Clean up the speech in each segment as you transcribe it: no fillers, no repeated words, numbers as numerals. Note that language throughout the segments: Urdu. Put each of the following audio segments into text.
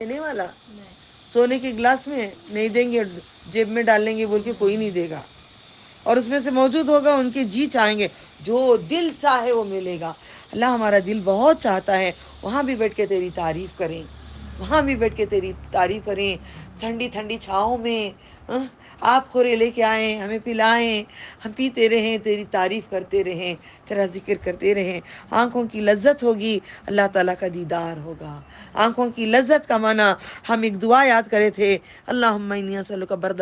دینے والا سونے کے گلاس میں نہیں دیں گے، جیب میں ڈال لیں گے بول کے کوئی نہیں دے گا، اور اس میں سے موجود ہوگا ان کے جی چاہیں گے، جو دل چاہے وہ ملے گا۔ اللہ ہمارا دل بہت چاہتا ہے وہاں بھی بیٹھ کے تیری تعریف کریں، وہاں بھی بیٹھ کے تیری تعریف کریں، ٹھنڈی ٹھنڈی چھاؤں میں آپ خورے لے کے آئیں، ہمیں پلائیں، ہم پیتے رہیں، تیری تعریف کرتے رہیں، تیرا ذکر کرتے رہیں۔ آنکھوں کی لذت ہوگی، اللہ تعالیٰ کا دیدار ہوگا۔ آنکھوں کی لذت کا معنی ہم ایک دعا یاد کرے تھے، اللہم انی اسألک برد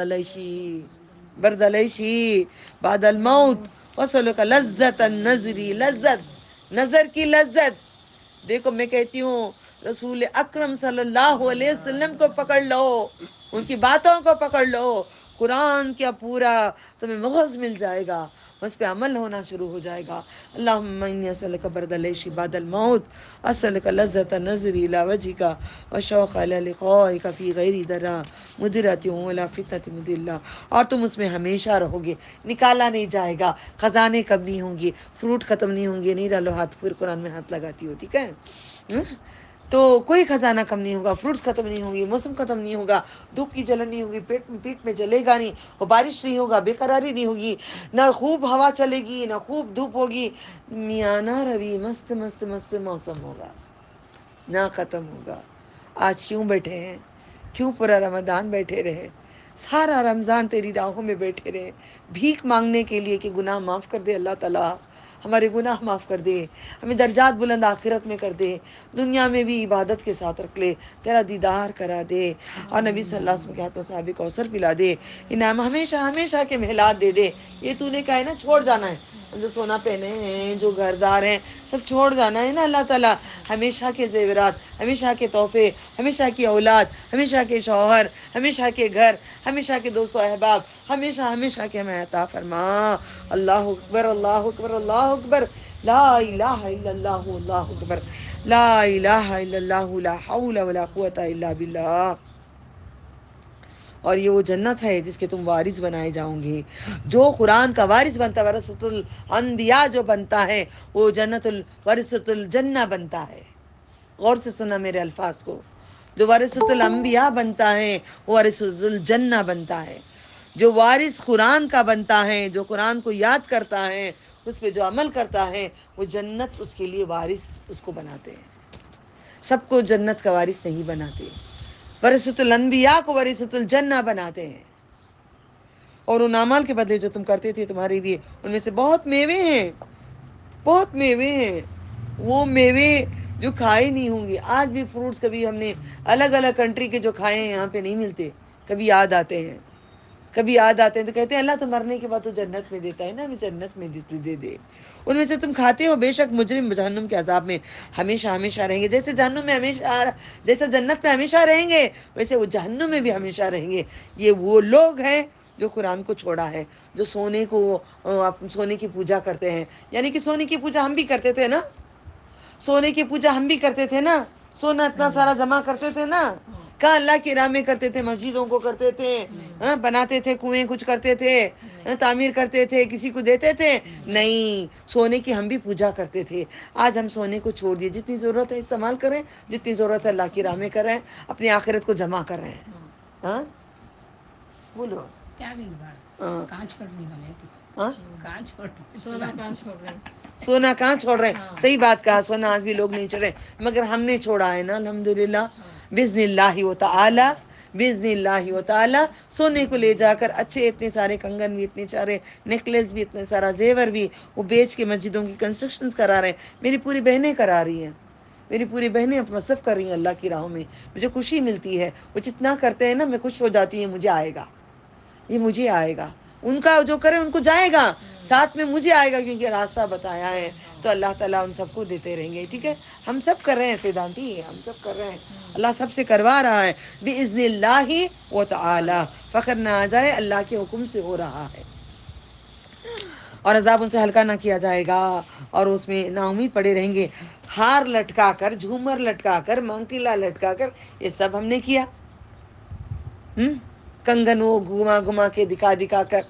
العیشی بعد الموت واسألک لذت النظری، لذت نظر کی لذت۔ دیکھو میں کہتی ہوں رسول اکرم صلی اللہ علیہ وسلم کو پکڑ لو، ان کی باتوں کو پکڑ لو، قرآن کیا پورا تمہیں مغز مل جائے گا، اس پہ عمل ہونا شروع ہو جائے گا۔ اللہم انی اسألک برد العیش بعد الموت، اسألک لذت نظری الی وجہک وشوق الی لقائک فی غیر ضراء مضرۃ ولا فتنۃ مضلہ۔ اور تم اس میں ہمیشہ رہو گے، نکالا نہیں جائے گا، خزانے کم نہیں ہوں گے، فروٹ ختم نہیں ہوں گے۔ نہیں ڈالو ہاتھ، پھر قرآن میں ہاتھ لگاتی ہو، ٹھیک ہے؟ تو کوئی خزانہ کم نہیں ہوگا، فروٹس ختم نہیں ہوں گی، موسم ختم نہیں ہوگا، دھوپ کی جلن نہیں ہوگی، پیٹ میں جلے گا نہیں، اور بارش نہیں ہوگا، بے قراری نہیں ہوگی، نہ خوب ہوا چلے گی نہ خوب دھوپ ہوگی، میانہ روی مست مست مست موسم ہوگا، نہ ختم ہوگا۔ آج کیوں بیٹھے ہیں؟ کیوں پورا رمضان بیٹھے رہے؟ سارا رمضان تیری راہوں میں بیٹھے رہے، بھیک مانگنے کے لیے کہ گناہ معاف کر دے اللہ تعالیٰ، ہمارے گناہ معاف کر دے، ہمیں درجات بلند آخرت میں کر دے، دنیا میں بھی عبادت کے ساتھ رکھ لے، تیرا دیدار کرا دے، اور نبی صلی اللہ علیہ وسلم کے ہاتھوں سے آب کوثر پلا دے، انعام ہمیشہ ہمیشہ کے محلات دے دے۔ یہ تو نے کہا ہے نا چھوڑ جانا ہے، جو سونا پہنے ہیں، جو گھردار ہیں، سب چھوڑ جانا ہے نا اللہ تعالیٰ۔ ہمیشہ کے زیورات، ہمیشہ کے تحفے، ہمیشہ کی اولاد، ہمیشہ کے شوہر، ہمیشہ کے گھر، ہمیشہ کے دوست و احباب، ہمیشہ ہمیشہ کے ہمیں عطا فرما۔ اللہ اکبر اللہ اکبر اللہ اکبر، لا الہ الا اللہ اللہ اکبر، لا الہ الا اللہ، لا حول ولا قوت الا باللہ۔ اور یہ وہ جنت ہے جس کے تم وارث بنائے جاؤں گے۔ جو قرآن کا وارث بنتا ہے، ورثۃ الانبیاء جو بنتا ہے، وہ جنت ورثۃ الجنہ بنتا ہے۔ غور سے سنا میرے الفاظ کو، جو ورثۃ الانبیاء بنتا ہے وہ ورثۃ الجنہ بنتا ہے۔ جو وارث قرآن کا بنتا ہے، جو قرآن کو یاد کرتا ہے، اس پہ جو عمل کرتا ہے، وہ جنت اس کے لیے وارث اس کو بناتے ہیں۔ سب کو جنت کا وارث نہیں بناتے، ورثۃ الانبیاء کو ورثۃ الجنہ بناتے ہیں۔ اور ان اعمال کے بدلے جو تم کرتے تھے تمہارے لیے، ان میں سے بہت میوے ہیں، بہت میوے ہیں، وہ میوے جو کھائے نہیں ہوں گے۔ آج بھی فروٹس کبھی ہم نے الگ الگ کنٹری کے جو کھائے ہیں یہاں پہ نہیں ملتے، کبھی یاد آتے ہیں، کبھی یاد آتے ہیں تو کہتے ہیں اللہ تو مرنے کے بعد تو جنت میں دیتا ہے نا، ہمیں جنت میں دے دے۔ ان میں سے تم کھاتے ہو، بے شک مجرم جہنم کے عذاب میں ہمیشہ ہمیشہ رہیں گے۔ جیسے جہنم میں ہمیشہ، جیسے جنت میں ہمیشہ رہیں گے، ویسے وہ جہنم میں بھی ہمیشہ رہیں گے۔ یہ وہ لوگ ہیں جو قرآن کو چھوڑا ہے، جو سونے کو، سونے کی پوجا کرتے ہیں۔ یعنی کہ سونے کی پوجا ہم بھی کرتے تھے نا، سونے کی پوجا ہم بھی کرتے تھے نا، سونا اتنا سارا جمع کرتے تھے نا، کہاں اللہ کی راہ میں کرتے تھے، مسجدوں کو کرتے تھے، بناتے تھے کنویں، کچھ کرتے تھے، تعمیر کرتے تھے، کسی کو دیتے تھے؟ نہیں، سونے کی ہم بھی پوجا کرتے تھے۔ آج ہم سونے کو چھوڑ دیے، جتنی ضرورت ہے استعمال کریں، جتنی ضرورت ہے اللہ کی راہ میں کریں، اپنی آخرت کو جمع کر رہے ہیں۔ ہاں بولو کیا بھی کہاں چھوڑ رہی ہوں، کہاں چھوڑ سونا کہاں چھوڑ رہے ہیں؟ صحیح بات کہا، سونا آج بھی لوگ نہیں چھوڑ رہے، مگر ہم نے چھوڑا ہے نا الحمدللہ، باذن اللہ و تعالی، باذن اللہ و تعالی۔ سونے کو لے جا کر اچھے اتنے سارے کنگن بھی، اتنے سارے نیکلیس بھی، اتنے سارا زیور بھی وہ بیچ کے مسجدوں کی کنسٹرکشنز کرا رہے ہیں۔ میری پوری بہنیں کرا رہی ہیں، میری پوری بہنیں وصف کر رہی ہیں اللہ کی راہوں میں، مجھے خوشی ملتی ہے۔ وہ جتنا کرتے ہیں نا میں خوش ہو جاتی ہوں، مجھے آئے گا، یہ مجھے آئے گا، ان کا جو کرے ان کو جائے گا، ساتھ میں مجھے آئے گا، کیونکہ راستہ بتایا ہے۔ تو اللہ تعالیٰ ان سب کو دیتے رہیں گے، ٹھیک ہے؟ ہم سب کر رہے ہیں سیدھانتی، ہم سب کر رہے ہیں، اللہ سب سے کروا رہا ہے باذن اللہ و تعالی، فخر نہ آ جائے، اللہ کے حکم سے ہو رہا ہے، اور عذاب ان سے ہلکا نہ کیا جائے گا، اور اس میں نا امید پڑے رہیں گے۔ ہار لٹکا کر، جھومر لٹکا کر، مانگٹیلا لٹکا کر، یہ سب ہم نے کیا، کنگن وہ گھما گھما کے دکھا دکھا کر،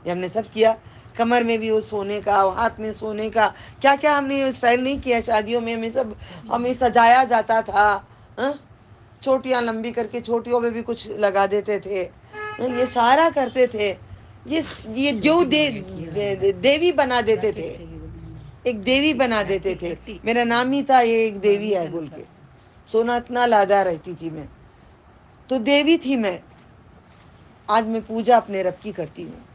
یہ ہم نے سب کیا۔ کمر میں بھی وہ سونے کا، ہاتھ میں سونے کا، کیا کیا ہم نے اسٹائل نہیں کیا شادیوں میں، ہمیں سب، ہمیں سجایا جاتا تھا، چوٹیاں لمبی کر کے چوٹیوں میں بھی کچھ لگا دیتے تھے، یہ سارا کرتے تھے. یہ جو دیوی بنا دیتے تھے، ایک دیوی بنا دیتے تھے. میرا نام ہی تھا یہ ایک دیوی ہے بول کے، سونا اتنا لادا رہتی تھی میں، تو دیوی تھی میں. آج میں پوجا اپنے رب کی کرتی ہوں.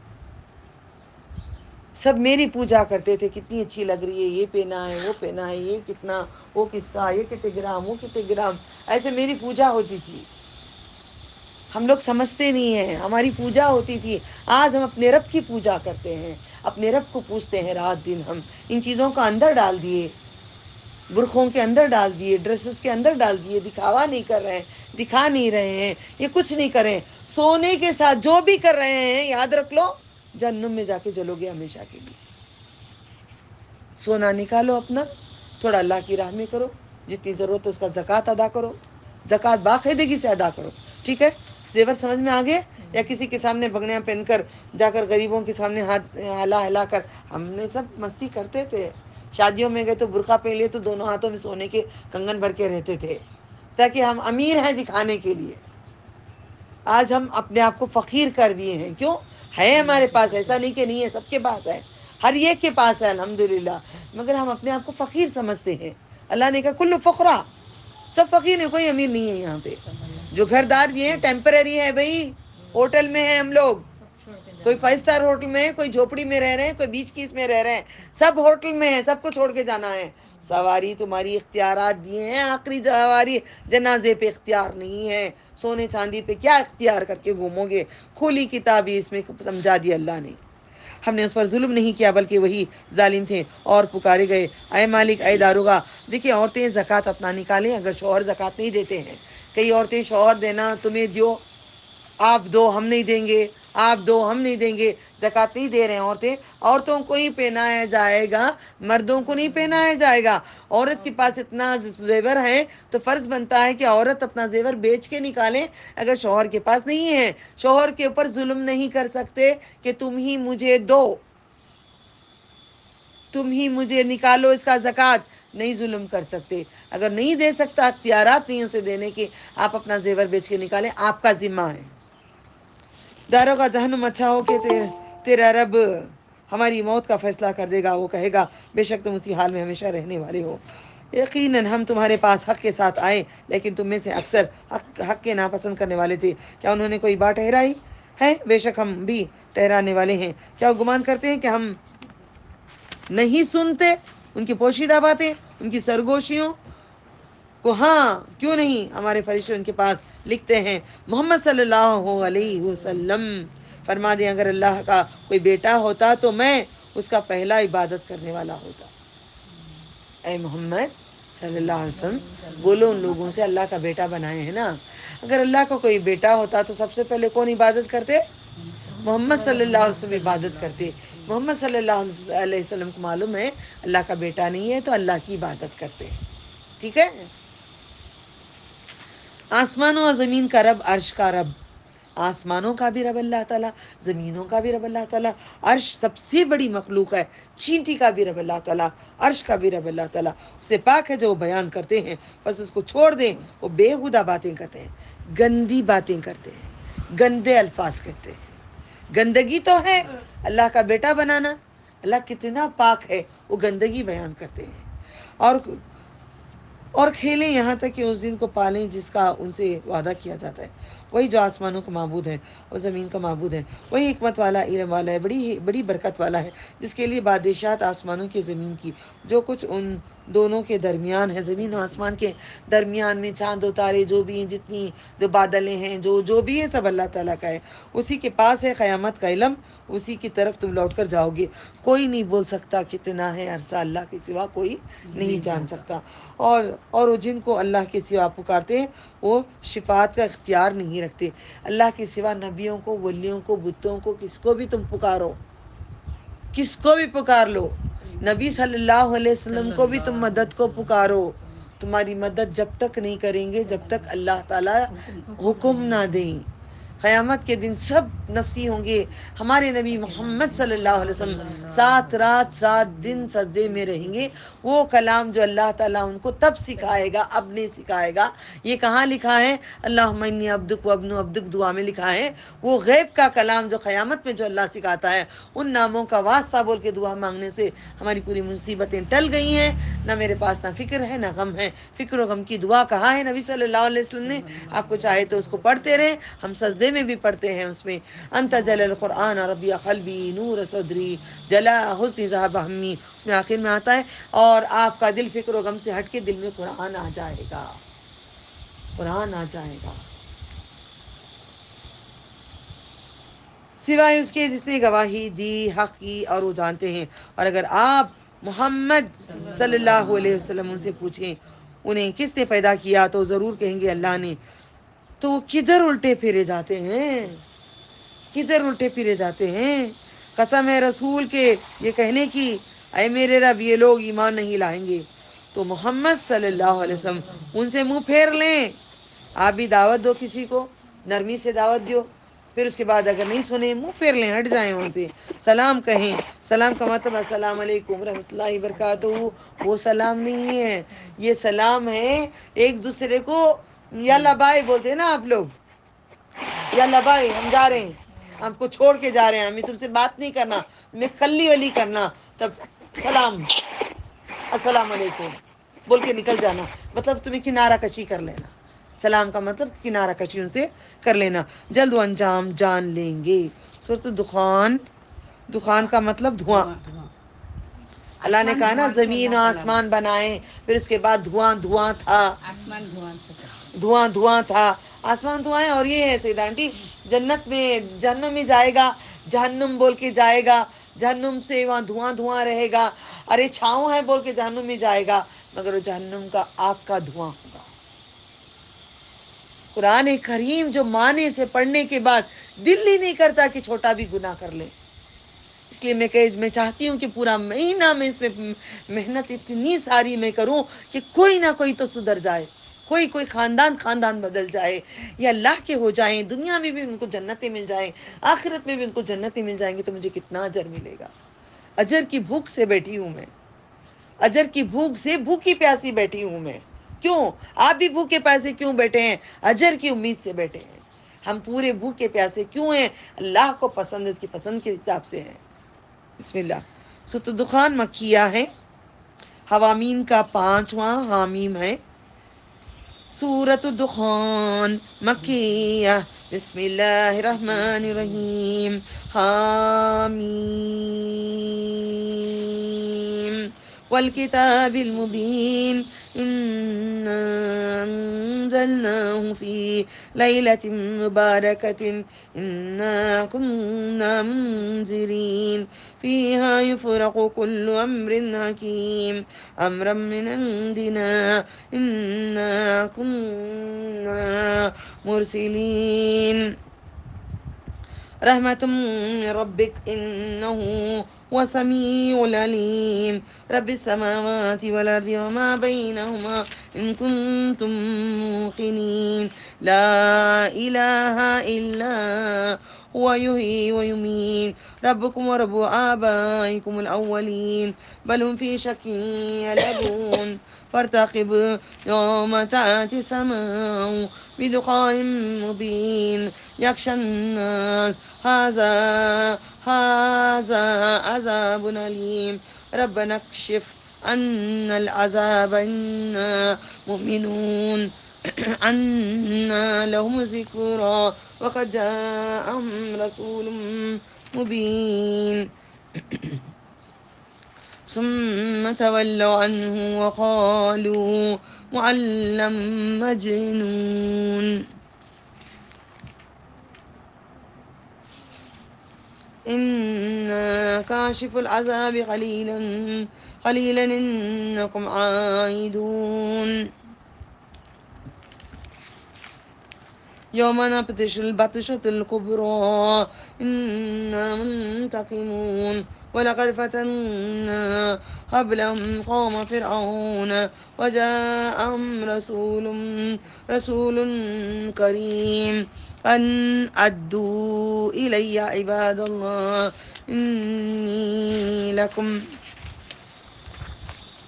سب میری پوجا کرتے تھے، کتنی اچھی لگ رہی ہے، یہ پہنا ہے، وہ پہنا ہے، یہ کتنا، وہ کس کا، یہ کتنے گرام، وہ کتنے گرام، ایسے میری پوجا ہوتی تھی. ہم لوگ سمجھتے نہیں ہیں ہماری پوجا ہوتی تھی. آج ہم اپنے رب کی پوجا کرتے ہیں، اپنے رب کو پوجتے ہیں رات دن. ہم ان چیزوں کا اندر ڈال دیے، برقعوں کے اندر ڈال دیے، ڈریسز کے اندر ڈال دیے. دکھاوا نہیں کر رہے ہیں، دکھا نہیں رہے ہیں، یہ کچھ نہیں کریں. سونے کے ساتھ جو بھی کر رہے ہیں یاد رکھ لو جہنم میں جا کے جلو گے ہمیشہ کے لیے. سونا نکالو اپنا، تھوڑا اللہ کی راہ میں کرو، جتنی ضرورت ہے اس کا زکوٰۃ ادا کرو، زکوٰۃ باقاعدگی سے ادا کرو. ٹھیک ہے؟ زیور سمجھ میں آگے؟ یا کسی کے سامنے بگڑیاں پہن کر جا کر غریبوں کے سامنے ہاتھ ہلا ہلا کر. ہم نے سب مستی کرتے تھے. شادیوں میں گئے تو برقع پہن لیے تو دونوں ہاتھوں میں سونے کے کنگن بھر کے رہتے تھے، تاکہ ہم امیر ہیں دکھانے کے لیے. آج ہم اپنے آپ کو فقیر کر دیے ہیں. کیوں؟ ہے ہمارے پاس، ایسا نہیں کہ نہیں ہے، سب کے پاس ہے، ہر ایک کے پاس ہے الحمدللہ، مگر ہم اپنے آپ کو فقیر سمجھتے ہیں. اللہ نے کہا کل فقراء، سب فقیر ہیں، کوئی امیر نہیں ہے یہاں پہ. جو گھر دار یہ ہیں ٹیمپرری ہے بھائی، ہوٹل میں ہیں ہم لوگ، کوئی 5 اسٹار ہوٹل میں ہے، کوئی جھوپڑی میں رہ رہے ہیں، کوئی بیچ کیس میں رہ رہے ہیں، سب ہوٹل میں ہیں، سب کو چھوڑ کے جانا ہے. سواری تمہاری اختیارات دیے ہیں، آخری سواری جنازے پہ اختیار نہیں ہے. سونے چاندی پہ کیا اختیار کر کے گھومو گے؟ کھلی کتاب ہی اس میں سمجھا دی اللہ نے. ہم نے اس پر ظلم نہیں کیا بلکہ وہی ظالم تھے. اور پکارے گئے اے مالک، اے داروغہ. دیکھیں عورتیں زکوٰۃ اپنا نکالیں اگر شوہر زکوٰۃ نہیں دیتے ہیں. کئی عورتیں شوہر دینا تمہیں دیو، آپ دو ہم نہیں دیں گے، آپ دو ہم نہیں دیں گے، زکوٰۃ نہیں دے رہے ہیں عورتیں. عورتوں کو ہی پہنایا جائے گا، مردوں کو نہیں پہنایا جائے گا. عورت کے پاس اتنا زیور ہے تو فرض بنتا ہے کہ عورت اپنا زیور بیچ کے نکالے اگر شوہر کے پاس نہیں ہے. شوہر کے اوپر ظلم نہیں کر سکتے کہ تم ہی مجھے دو، تم ہی مجھے نکالو اس کا زکوٰۃ. نہیں ظلم کر سکتے. اگر نہیں دے سکتا، اختیارات نہیں اسے دینے کے، آپ اپنا زیور بیچ کے نکالیں، آپ کا ذمہ ہے. داروغہ جہنم اچھا ہو کہ تیرا رب ہماری موت کا فیصلہ کر دے گا. وہ کہے گا بے شک تم اسی حال میں ہمیشہ رہنے والے ہو. یقیناً ہم تمہارے پاس حق کے ساتھ آئے، لیکن تم میں سے اکثر حق کے ناپسند کرنے والے تھے. کیا انہوں نے کوئی بات ٹھہرائی ہے؟ بے شک ہم بھی ٹھہرانے والے ہیں. کیا وہ گمان کرتے ہیں کہ ہم نہیں سنتے ان کی پوشیدہ باتیں، ان کی سرگوشیوں کو؟ ہاں کیوں نہیں، ہمارے فرشتے ان کے پاس لکھتے ہیں. محمد صلی اللہ علیہ وسلم فرما دیں اگر اللہ کا کوئی بیٹا ہوتا تو میں اس کا پہلا عبادت کرنے والا ہوتا. اے محمد صلی اللہ علیہ وسلم بولو ان لوگوں سے اللہ کا بیٹا بنائے ہیں نا. اگر اللہ کا کوئی بیٹا ہوتا تو سب سے پہلے کون عبادت کرتے؟ محمد صلی اللہ علیہ وسلم عبادت کرتے. محمد صلی اللہ علیہ وسلم کو معلوم ہے اللہ کا بیٹا نہیں ہے تو اللہ کی عبادت کرتے. ٹھیک ہے؟ آسمانوں اور زمین کا رب، عرش کا رب. آسمانوں کا بھی رب اللہ تعالیٰ، زمینوں کا بھی رب اللہ تعالیٰ. عرش سب سے بڑی مخلوق ہے. چینٹی کا بھی رب اللہ تعالیٰ، عرش کا بھی رب اللہ تعالیٰ. اسے پاک ہے جو وہ بیان کرتے ہیں، بس اس کو چھوڑ دیں. وہ بےہودہ باتیں کرتے ہیں، گندی باتیں کرتے ہیں، گندے الفاظ کہتے ہیں. گندگی تو ہے اللہ کا بیٹا بنانا. اللہ کتنا پاک ہے، وہ گندگی بیان کرتے ہیں. اور کھیلیں یہاں تک کہ اس دن کو پالیں جس کا ان سے وعدہ کیا جاتا ہے. وہی جو آسمانوں کا معبود ہے اور زمین کا معبود ہے. وہی حکمت والا، علم والا ہے، بڑی برکت والا ہے، جس کے لیے بادشاہت آسمانوں کی، زمین کی، جو کچھ ان دونوں کے درمیان ہے. زمین و آسمان کے درمیان میں چاند و تارے جو بھی ہیں، جتنی جو بادلیں ہیں، جو بھی ہے، سب اللہ تعالیٰ کا ہے. اسی کے پاس ہے قیامت کا علم، اسی کی طرف تم لوٹ کر جاؤ گے. کوئی نہیں بول سکتا کتنا ہے عرصہ، اللہ کے سوا کوئی نہیں جان سکتا. اور جن کو اللہ کے سوا پکارتے ہیں وہ شفاعت کا اختیار نہیں رکھتے. اللہ کے سوا نبیوں کو، ولیوں کو، بتوں کو، کس کو بھی تم پکارو، کس کو بھی پکار لو، نبی صلی اللہ علیہ وسلم کو بھی تم مدد کو پکارو، تمہاری مدد جب تک نہیں کریں گے جب تک اللہ تعالیٰ حکم نہ دیں. قیامت کے دن سب نفسی ہوں گے. ہمارے نبی محمد صلی اللہ علیہ وسلم 7 رات 7 دن سجدے میں رہیں گے. وہ کلام جو اللہ تعالیٰ ان کو تب سکھائے گا، اب نہیں سکھائے گا. یہ کہاں لکھا ہے؟ اللہم انی عبدک و ابن عبدک دعا میں لکھا ہے. وہ غیب کا کلام جو قیامت میں جو اللہ سکھاتا ہے، ان ناموں کا واسطہ بول کے دعا مانگنے سے ہماری پوری مصیبتیں ٹل گئی ہیں. نہ میرے پاس نہ فکر ہے نہ غم ہے. فکر و غم کی دعا کہا ہے نبی صلی اللہ علیہ وسلم نے. آپ کو چاہے تو اس کو پڑھتے رہیں، ہم سجدے میں بھی پڑھتے ہیں اس میں. انت جل القرآن ربی قلبی نور صدری جلا حسن ذهب ہمی، اس میں آخر میں آتا ہے اور آپ کا دل فکر و غم سے ہٹ کے دل میں قرآن آ جائے گا. قرآن آ جائے گا سوائے اس کے جس نے گواہی دی حق کی اور وہ جانتے ہیں. اور اگر آپ محمد صلی اللہ علیہ وسلم ان سے پوچھیں انہیں کس نے پیدا کیا تو ضرور کہیں گے اللہ نے. تو وہ کدھر الٹے پھیرے جاتے ہیں؟ کدھر الٹے پھرے جاتے ہیں؟ قسم ہے رسول کے یہ کہنے کی، اے میرے رب یہ لوگ ایمان نہیں لائیں گے. تو محمد صلی اللہ علیہ وسلم ان سے منہ پھیر لیں. آپ بھی دعوت دو کسی کو، نرمی سے دعوت دو. پھر اس کے بعد اگر نہیں سنے منہ پھیر لیں، ہٹ جائیں وہاں سے. سلام کہیں. سلام کا مطلب السلام علیکم رحمۃ اللہ وبرکاتہ. وہ سلام نہیں ہے، یہ سلام ہے ایک دوسرے کو یلا بھائی بولتے ہیں نا آپ لوگ. یلا بھائی ہم جا رہے ہیں، ہم کو چھوڑ کے جا رہے ہیں، ہمیں تم سے بات نہیں کرنا، تمہیں خلی ولی کرنا. تب سلام السلام علیکم بول کے نکل جانا. مطلب تمہیں کنارہ کشی کر لینا. سلام کا مطلب کنارہ کشی ان سے کر لینا. جلد و انجام جان لیں گے. سورۃ دخان، دخان کا مطلب دھواں. اللہ نے کہا نا زمین و آسمان بنائے، پھر اس کے بعد دھواں دھواں تھا. دھواں دھواں تھا، آسمان دھواں ہے. اور یہ ہے سیدہ آنٹی، جنت میں جہنم میں جائے گا، جہنم بول کے جائے گا، جہنم سے وہاں دھواں دھواں رہے گا. ارے چھاؤں ہے بول کے جہنم میں جائے گا، مگر وہ جہنم کا آگ کا دھواں ہوگا. قرآن کریم جو معنی سے پڑھنے کے بعد دل ہی نہیں کرتا کہ چھوٹا بھی گناہ کر لے. اس لیے میں چاہتی ہوں کہ پورا مہینہ میں اس میں محنت اتنی ساری میں کروں کہ کوئی نہ کوئی تو سدھر جائے، کوئی خاندان بدل جائے، یا اللہ کے ہو جائیں، دنیا میں بھی ان کو جنتیں مل جائیں، آخرت میں بھی ان کو جنتیں مل جائیں گی. تو مجھے کتنا اجر ملے گا. اجر کی بھوک سے بیٹھی ہوں میں، اجر کی بھوک سے بھوکی پیاسی بیٹھی ہوں میں. کیوں؟ آپ بھی بھوکے پیاسے کیوں بیٹھے ہیں؟ اجر کی امید سے بیٹھے ہیں. ہم پورے بھوکے پیاسے کیوں ہیں؟ اللہ کو پسند، اس کی پسند کے حساب سے ہیں. بسم اللہ. سورۃ دخان مکیہ ہے، حوامیم کا 5واں حامیم ہے. سورۃ الدخان مکیہ. بسم اللہ الرحمن الرحیم. حامیم والکتاب المبین. انا انزلناه في ليلة مباركة انا كنا منذرين فيها يفرق كل امر حكيم امرا من عندنا انا كنا مرسلين رحمة من ربك إنه هو سميع العليم. رب السماوات والأرض وما بينهما إن كنتم موقنين لا إله إلا هو يحيي ويميت ربكم ورب آبائكم الأولين بل هم في شك يلعبون فارتقب يوم تأتي السماء بدخان مبين يخشى الناس هذا عذاب أليم ربنا اكشف عنا العذاب إنا مؤمنون عنا لهم ذكرى وقد جاءهم رسول مبين ثم تولوا عنه وقالوا معلم مجنون إنا كاشف العذاب قليلا إنكم عائدون يوم نبطش البطشة الكبرى إنا منتقمون ولقد فتنا قبلهم قوم فرعون وجاءهم رسول كريم أن أدوا إلي عباد الله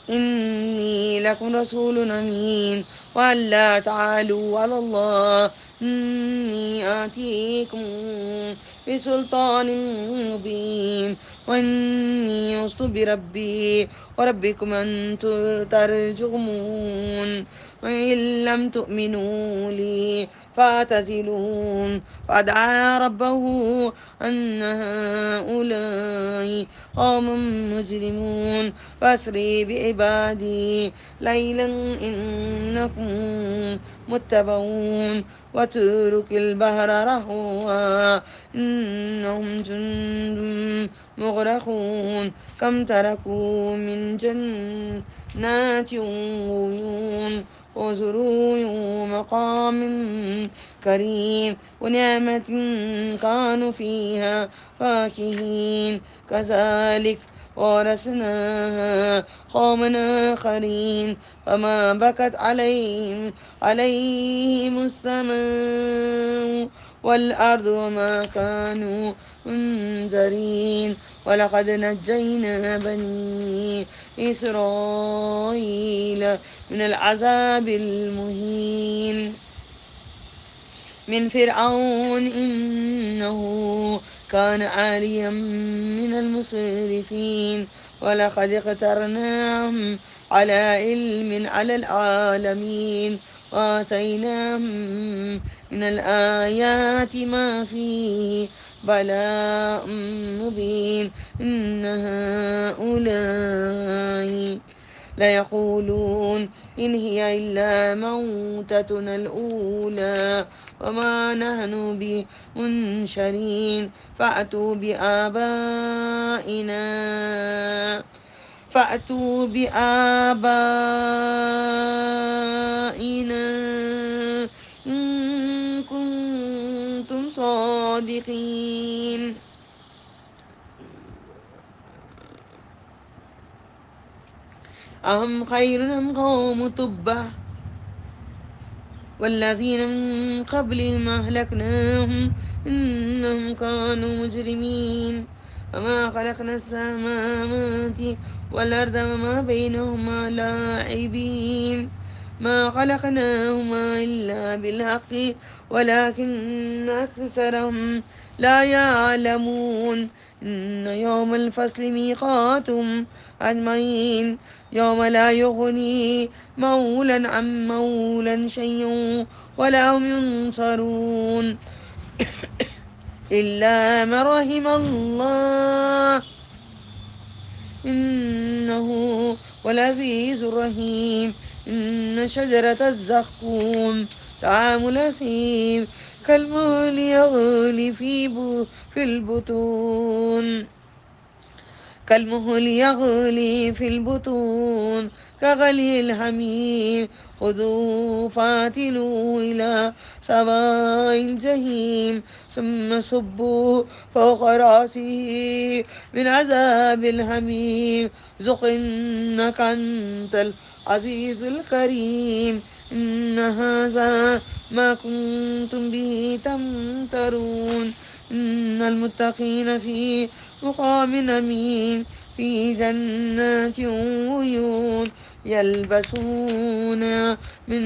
إني لكم رسول أمين وأن لا تعالوا على الله إني آتيكم بسلطان مبين وإني عصت بربي وربكم أن ترجمون وإن لم تؤمنوا لي فاعتزلون فدعا ربه أن هؤلاء قوم مجرمون فاسري بعبادي ليلا إنكم متبعون واترك البحر رهوا إنهم جند مغرقون كم تركوا من جنات وعيون وزروع ومقام كريم ونعمة كانوا فيها فاكهين كذلك ورثناها قوما آخرين فما بكت عليهم السماء والأرض وما كانوا منذرين ولقد نجينا بني إسرائيل من العذاب المهين من فرعون إنه كان عاليا من المسرفين ولقد اقترناهم على علم على العالمين وآتيناهم من الآيات ما فيه بلاء مبين إن هؤلاء ليقولون إن هي إلا موتتنا الأولى وما نحن بمنشرين فأتوا بآبائنا إن كنتم صادقين أهم خير أم قوم تبع والذين من قبلهم أهلكناهم إنهم كانوا مجرمين وما خلقنا السماوات والأرض وما بينهما لاعبين ما خلقناهما إلا بالحق ولكن أكثرهم لا يعلمون إن يوم الفصل ميقاتهم أجمعين يوم لا يغني مولا عن مولا شيئا ولا هم ينصرون إلا من رحم الله إنه والعزيز الرحيم إن شجرة الزقوم طعام الأثيم كالمهل يغلي في البطون كالمهل يغلي في البطون كغلي الحميم خذوا فاتلوا إلى سواء الجحيم ثم صبوا فوق رأسه من عذاب الحميم ذق إنك أنت العزيز الكريم إن هذا ما كنتم به تمترون إن المتقين في مقام أمين في جنات وعيون يلبسون من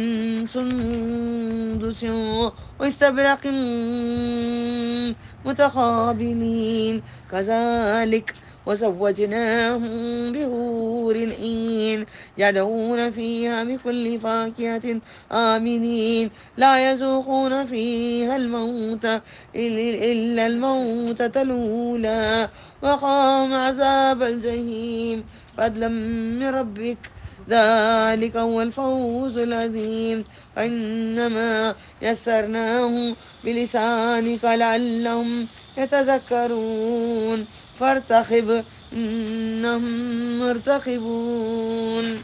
سندس واستبرق متقابلين كذلك وزوجناهم بحور عين يدعون فيها بكل فاكهة آمنين لا يذوقون فيها الموت إلا الموتة الأولى وقام عذاب الجحيم فضلا من ربك ذلك هو الفوز العظيم فإنما يسرناه بلسانك لعلهم يتذكرون فارتقب إنهم مرتقبون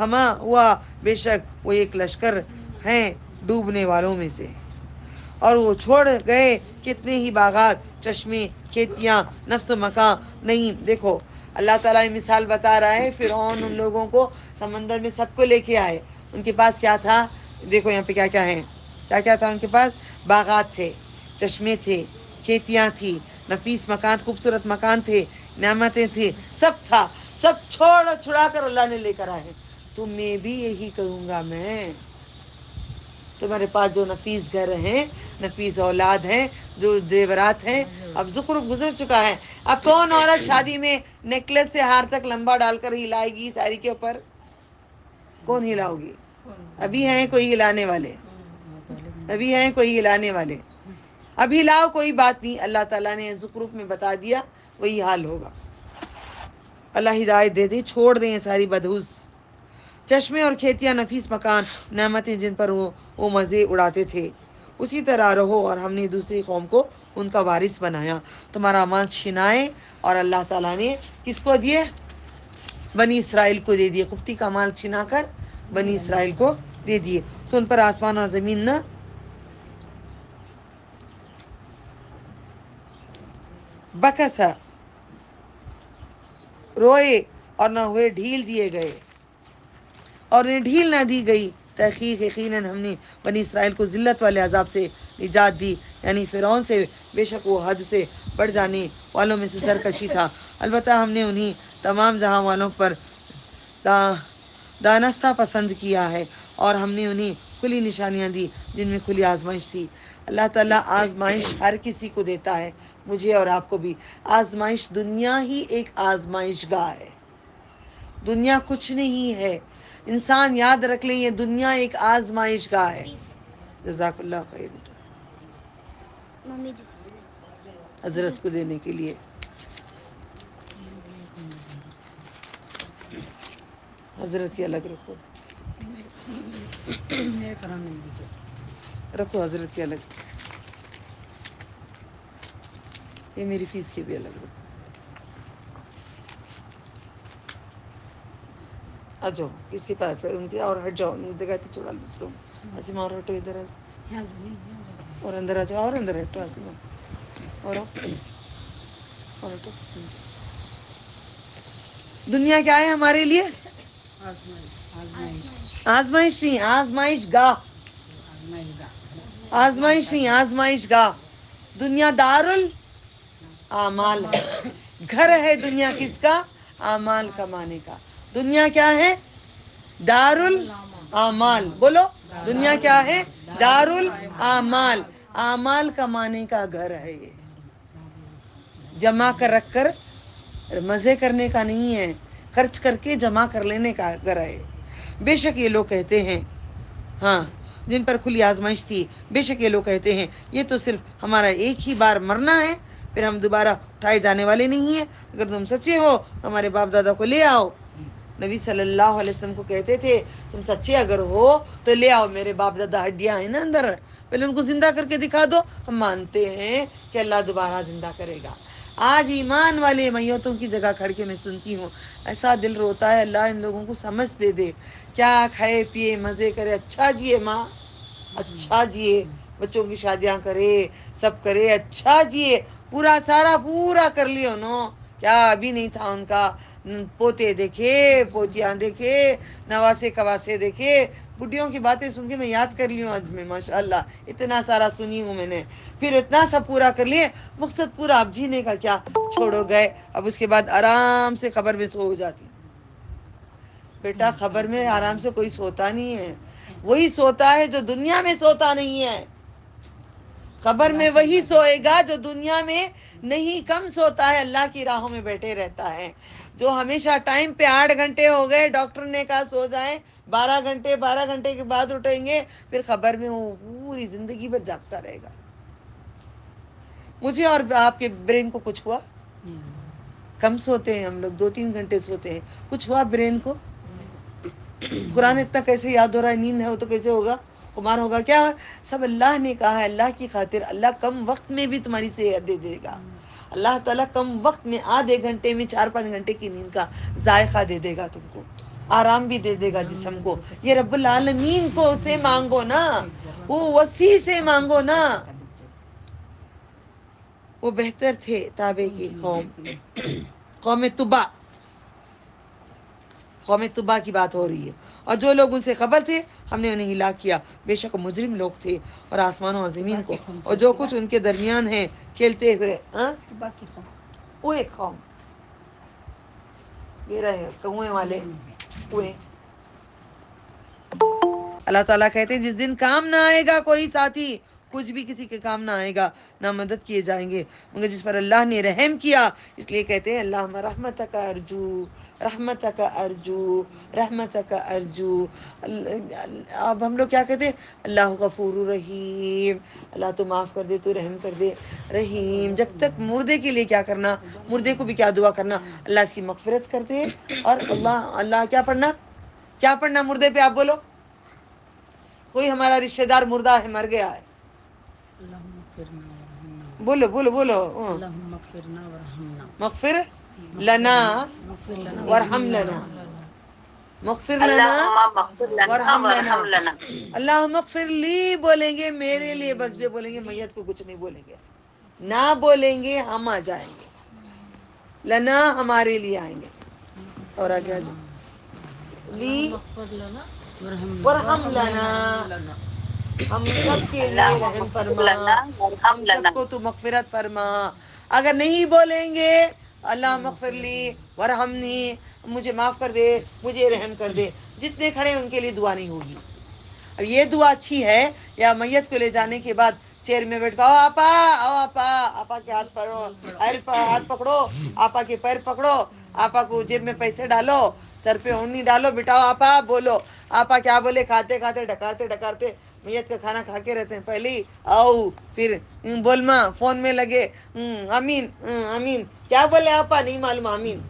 ہما ہوا بے شک وہ ایک لشکر ہیں ڈوبنے والوں میں سے، اور وہ چھوڑ گئے کتنے ہی باغات، چشمے، کھیتیاں، نفس و مکان نہیں۔ دیکھو اللہ تعالیٰ یہ مثال بتا رہا ہے، فرعون ان لوگوں کو سمندر میں سب کو لے کے آئے، ان کے پاس کیا تھا؟ دیکھو یہاں پہ کیا کیا ہے، کیا کیا تھا ان کے پاس؟ باغات تھے، چشمے تھے، کھیتیاں تھی، نفیس مکان، خوبصورت مکان تھے، نعمتیں تھیں، سب تھا، سب چھڑا کر اللہ نے لے کر آئے۔ تو میں بھی یہی کروں گا، میں تمہارے پاس جو نفیس گھر ہیں، نفیس اولاد ہیں، جو زیورات ہیں، اب زخرف گزر چکا ہے، اب کون عورت شادی میں نیکلس سے ہار تک لمبا ڈال کر ہلائے گی ساری کے اوپر؟ کون ہلاؤ گی؟ ابھی ہیں کوئی ہلانے والے، ابھی ہیں کوئی ہلانے والے، ابھی لاؤ، کوئی بات نہیں، اللہ تعالیٰ نے زخرف میں بتا دیا وہی حال ہوگا۔ اللہ ہدایت دے دے، چھوڑ دیں یہ ساری بدحوس چشمے اور کھیتیاں، نفیس مکان، نعمتیں جن پر وہ مزے اڑاتے تھے، اسی طرح رہو، اور ہم نے دوسری قوم کو ان کا وارث بنایا، تمہارا مال چھنائے، اور اللہ تعالیٰ نے کس کو دیے؟ بنی اسرائیل کو دے دیے، قبطی کا مال چھنا کر بنی اسرائیل کو دے دیے، سو ان پر آسمان اور زمین نہ بکسا روئے اور نہ ہوئے ڈھیل دیے گئے، اور انہیں ڈھیل نہ دی گئی۔ تحقیق یقیناً ہم نے بنی اسرائیل کو ذلت والے عذاب سے نجات دی، یعنی فرعون سے، بے شک وہ حد سے بڑھ جانے والوں میں سے سرکشی تھا، البتہ ہم نے انہیں تمام جہاں والوں پر دانستہ پسند کیا ہے، اور ہم نے انہیں کھلی نشانیاں دی جن میں کھلی آزمائش تھی۔ اللہ تعالیٰ آزمائش ہر کسی کو دیتا ہے، مجھے اور آپ کو بھی۔ آزمائش، دنیا ہی ایک آزمائش گاہ ہے، دنیا کچھ نہیں ہے، انسان یاد رکھ لیں، یہ دنیا ایک آزمائش گاہ ہے۔ جزاک اللہ خیر حضرت کو دینے کے لیے۔ حضرت کی الگ رکھو، رکھو حضرت کی الگ، یہ میری فیس کی بھی الگ رکھو۔ آ جاؤ، کس کے پیر پہ ان کے، اور ہٹ جاؤ، جگہ تھی چھوڑا دوسروں، آسما اور ہٹو ادھر، اور اندر آ جاؤ، اور اندر ہٹو آسما، اور ہٹو۔ دنیا کیا ہے ہمارے لیے؟ آزمائش نہیں، آزمائش گاہ، آزمائش نہیں، آزمائش گاہ۔ دنیا اعمال ہے، گھر ہے دنیا کس کا؟ اعمال کمانے کا۔ دنیا کیا ہے؟ اعمال، بولو، دنیا کیا ہے؟ اعمال، اعمال کمانے کا گھر ہے، یہ جمع کر رکھ کر مزے کرنے کا نہیں ہے، خرچ کر کے جمع کر لینے کا گھر ہے۔ بے شک یہ لوگ کہتے ہیں، ہاں، جن پر کھلی آزمائش تھی، بے شک یہ لوگ کہتے ہیں یہ تو صرف ہمارا ایک ہی بار مرنا ہے، پھر ہم دوبارہ اٹھائے جانے والے نہیں ہیں، اگر تم سچے ہو ہمارے باپ دادا کو لے آؤ۔ نبی صلی اللہ علیہ وسلم کو کہتے تھے تم سچے اگر ہو تو لے آؤ، میرے باپ دادا ہڈیاں ہیں نا اندر، پہلے ان کو زندہ کر کے دکھا دو، ہم مانتے ہیں کہ اللہ دوبارہ زندہ کرے گا۔ آج ایمان والے میتوں کی جگہ کھڑ کے میں سنتی ہوں، ایسا دل روتا ہے، اللہ ان لوگوں کو سمجھ دے دے، کیا کھائے پیے مزے کرے، اچھا جیے ماں، اچھا جیے، بچوں کی شادیاں کرے، سب کرے، اچھا جیے، پورا سارا پورا کر لیا انہوں، کیا ابھی نہیں تھا ان کا، پوتے دیکھے، پوتیاں دیکھے، نواسے کواسے دیکھے، بڈھیوں کی باتیں سن کے میں یاد کر لی ہوں آج میں، ماشاءاللہ اتنا سارا سنی ہوں میں نے، پھر اتنا سب پورا کر لیے، مقصد پورا، اب جینے کا کیا، چھوڑو گئے، اب اس کے بعد آرام سے قبر میں سو جاتی۔ بیٹا قبر میں آرام سے کوئی سوتا نہیں ہے، وہی سوتا ہے جو دنیا میں سوتا نہیں ہے، قبر میں وہی سوئے گا جو دنیا میں نہیں کم سوتا ہے، اللہ کی راہوں میں بیٹھے رہتا ہے، جو ہمیشہ ٹائم پہ 8 گھنٹے ہو گئے ڈاکٹر نے کہا سو جائیں، 12 گھنٹے کے بعد اٹھیں گے، پھر خبر میں وہ پوری زندگی بھر جاگتا رہے گا۔ مجھے اور آپ کے برین کو کچھ ہوا؟ کم سوتے ہیں ہم لوگ، 2-3 گھنٹے سوتے ہیں، کچھ ہوا برین کو؟ قرآن اتنا کیسے یاد ہو رہا ہے؟ نیند ہے وہ تو کیسے ہوگا؟ خمار ہوگا کیا؟ سب اللہ نے کہا ہے، اللہ کی خاطر، اللہ کم وقت میں بھی تمہاری صحت دے دے گا، اللہ تعالیٰ کم وقت میں آدھے گھنٹے میں 4-5 گھنٹے کی نیند کا ذائقہ دے دے گا تم کو، آرام بھی دے دے گا جسم کو. یہ رب العالمین کو سے مانگو نا, وہ وسیع سے مانگو نا. وہ بہتر تھے تابع کی قوم, قوم طبا, قوم طبا کی بات ہو رہی ہے. اور جو لوگ ان سے قبل تھے ہم نے انہیں ہلاک کیا, بے شک مجرم لوگ تھے. اور آسمانوں اور زمین کو اور جو کچھ ان کے درمیان ہے کھیلتے ہوئے. وہ ایک قوم, یہ رہے کنویں والے کنویں. اللہ تعالیٰ کہتے ہیں جس دن کام نہ آئے گا کوئی ساتھی, کچھ بھی کسی کے کام نہ آئے گا, نہ مدد کیے جائیں گے مگر جس پر اللہ نے رحم کیا. اس لیے کہتے ہیں اللہم رحمتک ارجو, رحمتک ارجو, رحمتک ارجو. اب ہم لوگ کیا کہتے ہیں, اللہ غفور رحیم, اللہ تو معاف کر دے, تو رحم کر دے, رحیم. جب تک مردے کے لیے کیا کرنا, مردے کو بھی کیا دعا کرنا, اللہ اس کی مغفرت کر دے. اور اللہ کیا پڑھنا, کیا پڑھنا مردے پہ, آپ بولو. کوئی ہمارا رشتہ دار مردہ ہے, مر گیا ہے, بولو بولو بولو. مغفر لنا ورحم لنا, مغفر لنا ورحم لنا. اللہم اغفر لی بولیں گے, میرے لیے بخش دے بولیں گے, میت کو کچھ نہیں بولیں گے. نہ بولیں گے ہم آ جائیں گے, لنا ہمارے لیے آئیں گے. اور آگے آ جاؤ, لی ورحم لنا, ہم سب کے لیے رحم فرما, ہم سب کو تو مغفرت فرما. اگر نہیں بولیں گے اللہ مغفر لی ورحمنی, مجھے معاف کر دے, مجھے رحم کر دے, جتنے کھڑے ان کے لیے دعا نہیں ہوگی. اب یہ دعا اچھی ہے, یا میت کو لے جانے کے بعد چیئر میں بیٹھ کے, آؤ آپا, آؤ آپا, آپا کے ہاتھ پکڑو, ہاتھ پکڑو, آپا کے پیر پکڑو, آپا کو جیب میں پیسے ڈالو, سر پہ اونی ڈالو, بٹھاؤ آپا, بولو. آپا کیا بولے, کھاتے کھاتے ڈکارتے ڈکارتے میت کا کھانا کھا کے رہتے ہیں. پہلے ہی آؤ, پھر بول ماں فون میں لگے, امین امین, کیا بولے آپا نہیں معلوم, امین.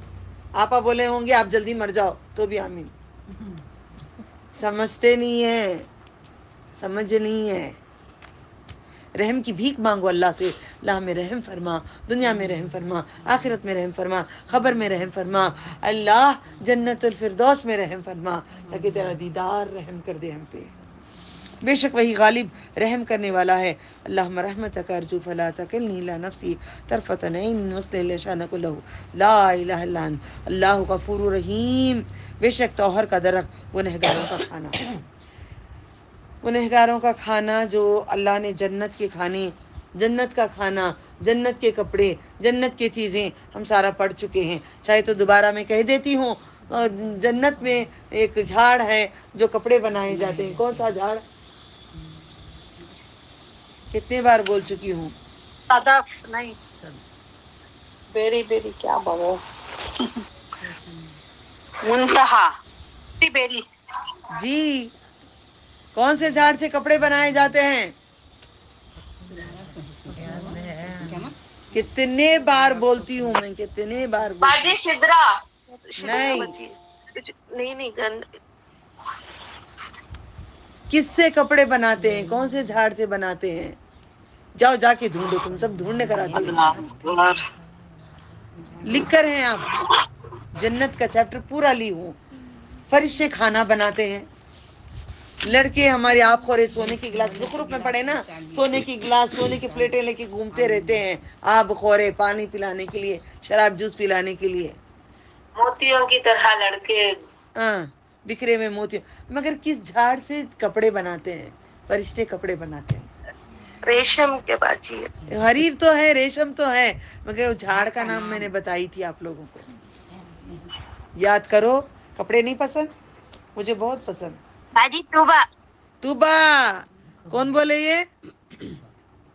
آپا بولے ہوں گے آپ جلدی مر جاؤ, تو بھی امین. سمجھتے نہیں ہیں, سمجھ نہیں ہے. رحم کی بھیک مانگو اللہ سے, اللہ ہمیں رحم فرما, دنیا میں رحم فرما, آخرت میں رحم فرما, خبر میں رحم فرما. اللہ جنت الفردوس میں رحم فرما, تاکہ تیرا دیدار رحم کر دے ہم پہ. بے شک وہی غالب رحم کرنے والا ہے. اللہم رحمتک ارجو فلا تکلنی الی نفسی طرفۃ عین واصلح لی شأن کلہ لا الہ الا انت اللہ غفور رحیم. بے شک توہر کا درخت گنہگاروں کا کھانا, گنہگاروں کا کھانا, جو اللہ نے جنت کے کھانے, جنت کا کھانا, جنت کے کپڑے, جنت کی چیزیں ہم سارا پڑھ چکے ہیں. چاہے تو دوبارہ میں کہہ دیتی ہوں, جنت میں ایک جھاڑ ہے جو کپڑے بنائے جاتے ہیں. کون سا جھاڑ, کتنے بار بول چکی ہوں. صدف نہیں, بیری بیری کیا بولو, منتہا بیری. جی, کون سے جھاڑ سے کپڑے بنائے جاتے ہیں؟ کتنے بار بولتی ہوں میں, کتنے بار بولتی ہوں. نہیں کس سے کپڑے بناتے ہیں, کون سے جھاڑ سے بناتے ہیں؟ جاؤ جا کے ڈھونڈو, تم سب ڈھونڈنے کراتی ہو. لکھ کر ہیں آپ, جنت کا چیپٹر پورا لی ہوں. فرشتے کھانا بناتے ہیں, لڑکے ہمارے آپ خورے سونے کی گلاس, زخرف میں پڑے نا, سونے کی گلاس, سونے کی پلیٹیں لے کے گھومتے رہتے ہیں, آب خورے پانی پلانے کے لیے, شراب جوس پلانے کے لیے. موتیوں کی طرح لڑکے, ہاں بکھرے میں موتیوں. مگر کس جھاڑ سے کپڑے بناتے ہیں؟ فرشتے کپڑے بناتے ہیں. ریشم کے باجی, حریر تو ہے, ریشم تو ہے, مگر وہ جھاڑ کا نام میں نے بتائی تھی آپ لوگوں کو, یاد کرو. کپڑے نہیں پسند, مجھے بہت پسند. باجی توبہ, توبہ کون بولے یہ؟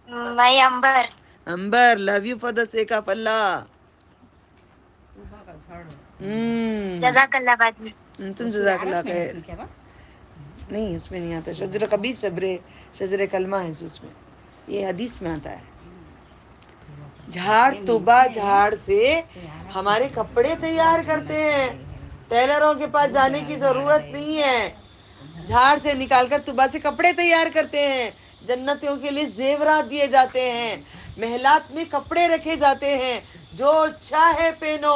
میں Ambar. Ambar, love you for the sake of Allah. جزاک اللہ باجی. تم جزاک اللہ خیر. نہیں اس میں نہیں آتا, شجر خبیث شجر کلمہ ہے اس میں, یہ حدیث میں آتا ہے. جھاڑ طوبہ, جھاڑ سے ہمارے کپڑے تیار کرتے ہیں, ٹیلروں کے پاس جانے کی ضرورت نہیں ہے. جھاڑ سے نکال کر طوبہ سے کپڑے تیار کرتے ہیں. جنتیوں کے لیے زیورات دیے جاتے ہیں, محلات میں کپڑے رکھے جاتے ہیں, جو چاہے پہنو,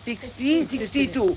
62।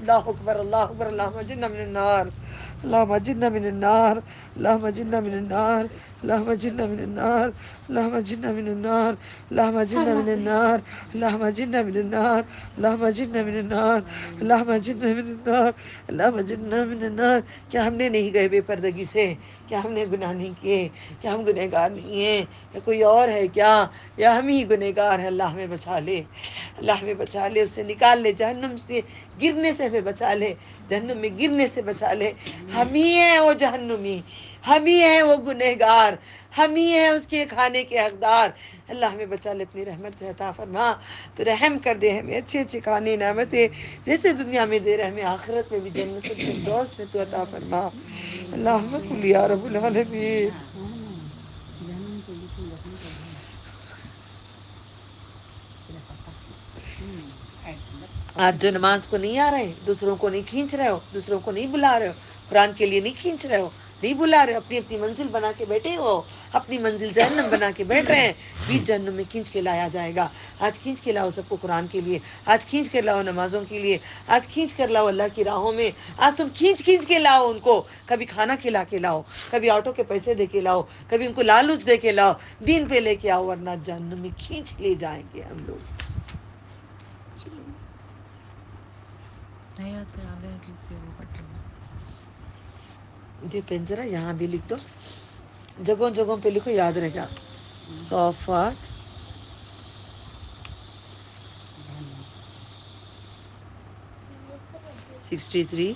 اللہ اکبر اللہ اکبر اللہم اجرنا من النار اللہم اجرنا من النار اللہم اجرنا من النار اللہم اجرنا من النار اللہم اجرنا من النار اللہم اجرنا من النار اللہم اجرنا من النار اللہم اجرنا من النار اللہم اجرنا من النار اللہم اجرنا من النار. کیا ہم نے نہیں گئے بے پردگی سے؟ کیا ہم نے گناہ نہیں کیے؟ کیا ہم گنہگار نہیں ہیں؟ یا کوئی اور ہے کیا؟ یا ہم ہی گنہگار ہیں؟ اللہ ہمیں بچا لے، اللہ ہمیں بچا لے، اس سے نکال لے، جہنم سے گرنے سے ہمیں بچا لے، جہنم میں گرنے سے بچا لے. ہم ہی ہیں وہ جہنمی، ہم ہی ہیں وہ گنہگار، ہم ہی ہیں اس کے کھانے کے حقدار. اللہ ہمیں بچا لے، اپنی رحمت سے عطا فرما. تو رحم کر دے ہمیں، اچھے اچھے کھانے نعمتیں جیسے دنیا میں دے رہے ہمیں آخرت میں بھی جنت الفردوس میں تو عطا فرما. اللہم صل یا رب العالمین. آپ جو نماز کو نہیں آ رہے ہیں، دوسروں کو نہیں کھینچ رہے ہو، دوسروں کو نہیں بلا رہے ہو، قرآن کے لیے نہیں کھینچ رہے ہو، نہیں بلا رہے ہو، اپنی اپنی منزل بنا کے بیٹھے ہو، اپنی منزل جہنم بنا کے بیٹھ رہے ہیں. بیچ جہنم میں کھینچ کے لایا جائے گا. آج کھینچ کے لاؤ سب کو قرآن کے لیے، آج کھینچ کے لاؤ نمازوں کے لیے، آج کھینچ کر لاؤ اللہ کی راہوں میں. آج تم کھینچ کھینچ کے لاؤ ان کو، کبھی کھانا کھلا کے لاؤ، کبھی آٹو کے پیسے دے کے لاؤ، کبھی ان کو لالچ دے کے لاؤ، دین پہ لے کے آؤ، ورنہ جہنم میں کھینچ لے جائیں گے ہم لوگ. یہ پین ذرا یہاں بھی لکھ دو، جگہوں جگہوں پہ لکھو، یاد رہے گا. صافات 63.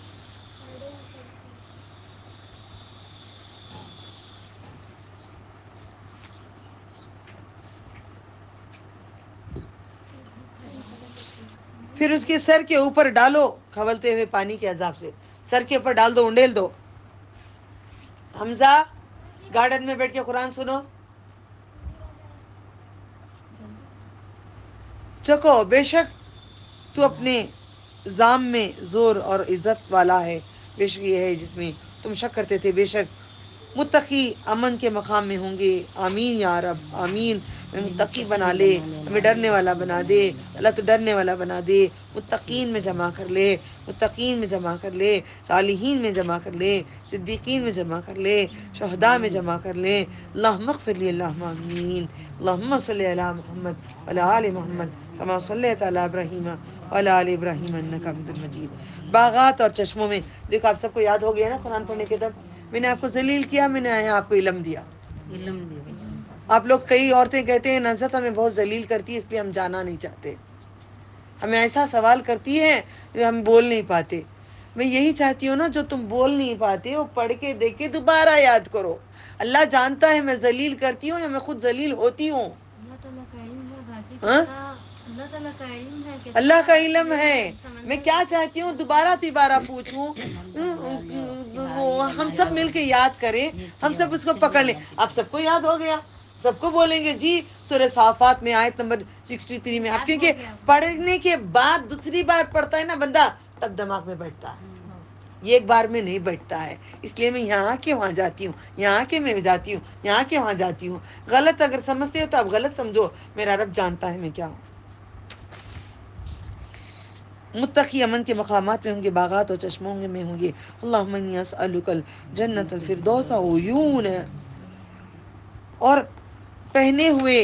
پھر اس کے سر کے اوپر ڈالو کھولتے ہوئے پانی کے عذاب سے، سر کے اوپر ڈال دو، انڈیل دو. حمزہ گارڈن میں بیٹھ کے قرآن سنو. چکو بے شک تو اپنے زام میں زور اور عزت والا ہے، بے شک یہ ہے جس میں تم شک کرتے تھے. بے شک متقی امن کے مقام میں ہوں گے. آمین یا رب آمین. ہمیں متقی بنا لے، ہمیں ڈرنے والا بنا دے. اللہ تو ڈرنے والا بنا دے، متقین میں جمع کر لے، متقین میں جمع کر لے، صالحین میں جمع کر لے، صدیقین میں جمع کر لے، شہداء میں جمع کر لے. اللہم اغفر لی، اللہم آمین. اللہم صلی علی محمد وعلی آل محمد کما صلیت علی ابراہیم وعلی آل ابراہیم انک حمید مجید. باغات اور چشموں میں دیکھو، آپ سب کو یاد ہو گیا نا قرآن پڑھنے کے تب میں نے آپ کو ذلیل کیا، میں نے آپ کو علم دیا. آپ لوگ کئی عورتیں کہتے ہیں نزت ہمیں بہت ذلیل کرتی ہے اس لیے ہم جانا نہیں چاہتے، ہمیں ایسا سوال کرتی ہے کہ ہم بول نہیں پاتے. میں یہی چاہتی ہوں نا، جو تم بول نہیں پاتے وہ پڑھ کے دیکھ کے دوبارہ یاد کرو. اللہ جانتا ہے میں ذلیل کرتی ہوں یا میں خود ذلیل ہوتی ہوں. اللہ کا علم ہے. میں کیا چاہتی ہوں دوبارہ تیبارہ پوچھوں، ہم سب مل کے یاد کریں، ہم سب اس کو پکڑ لیں. آپ سب کو یاد ہو گیا، سب کو بولیں گے جی سورہ صافات میں آیت نمبر 63 میں. آپ کیونکہ پڑھنے کے بعد دوسری بار پڑھتا ہے نا بندہ، تب دماغ میں بیٹھتا ہے، یہ ایک بار میں نہیں بیٹھتا ہے. اس لیے میں یہاں کے وہاں جاتی ہوں، یہاں کے میں جاتی ہوں، یہاں کے وہاں جاتی ہوں. غلط اگر سمجھتے ہو تو آپ غلط سمجھو، میرا رب جانتا ہے میں کیا ہوں. متقی امن کے مقامات میں ہوں گے، باغات اور چشموں میں ہوں گے. اللہم انی اسألک الجنت الفردوس عیون. اور پہنے ہوئے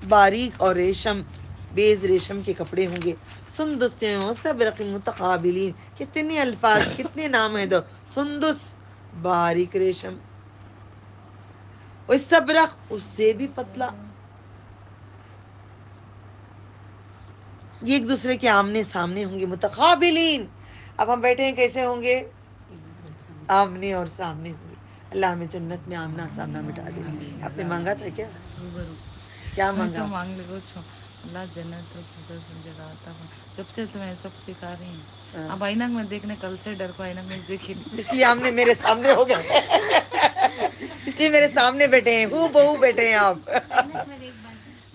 باریک اور ریشم بیز ریشم کے کپڑے ہوں گے. سندس استبرق متقابلین. کتنے الفاظ، کتنے نام ہیں دو. سندس باریک ریشم، استبرق اس سے بھی پتلا. یہ ایک دوسرے کے آمنے سامنے ہوں گے. متقابلین، اب ہم بیٹھے ہیں کیسے ہوں گے؟ آمنے اور سامنے ہوں گے. اللہ ہمیں جنت میں آمنا سامنا مٹا دے. آپ نے مانگا تھا کیا؟ کیا مانگا؟ مانگ لے اللہ جنت جگہ آتا ہے. جب سے تمہیں سب سکھا رہی ہیں. اب آئینک میں دیکھنے کل سے ڈر کو آئینک میں دیکھی نہیں، اس لیے ہم نے میرے سامنے ہو گئے، اس لیے میرے سامنے بیٹھے ہیں، ہو بہو بیٹھے ہیں آپ.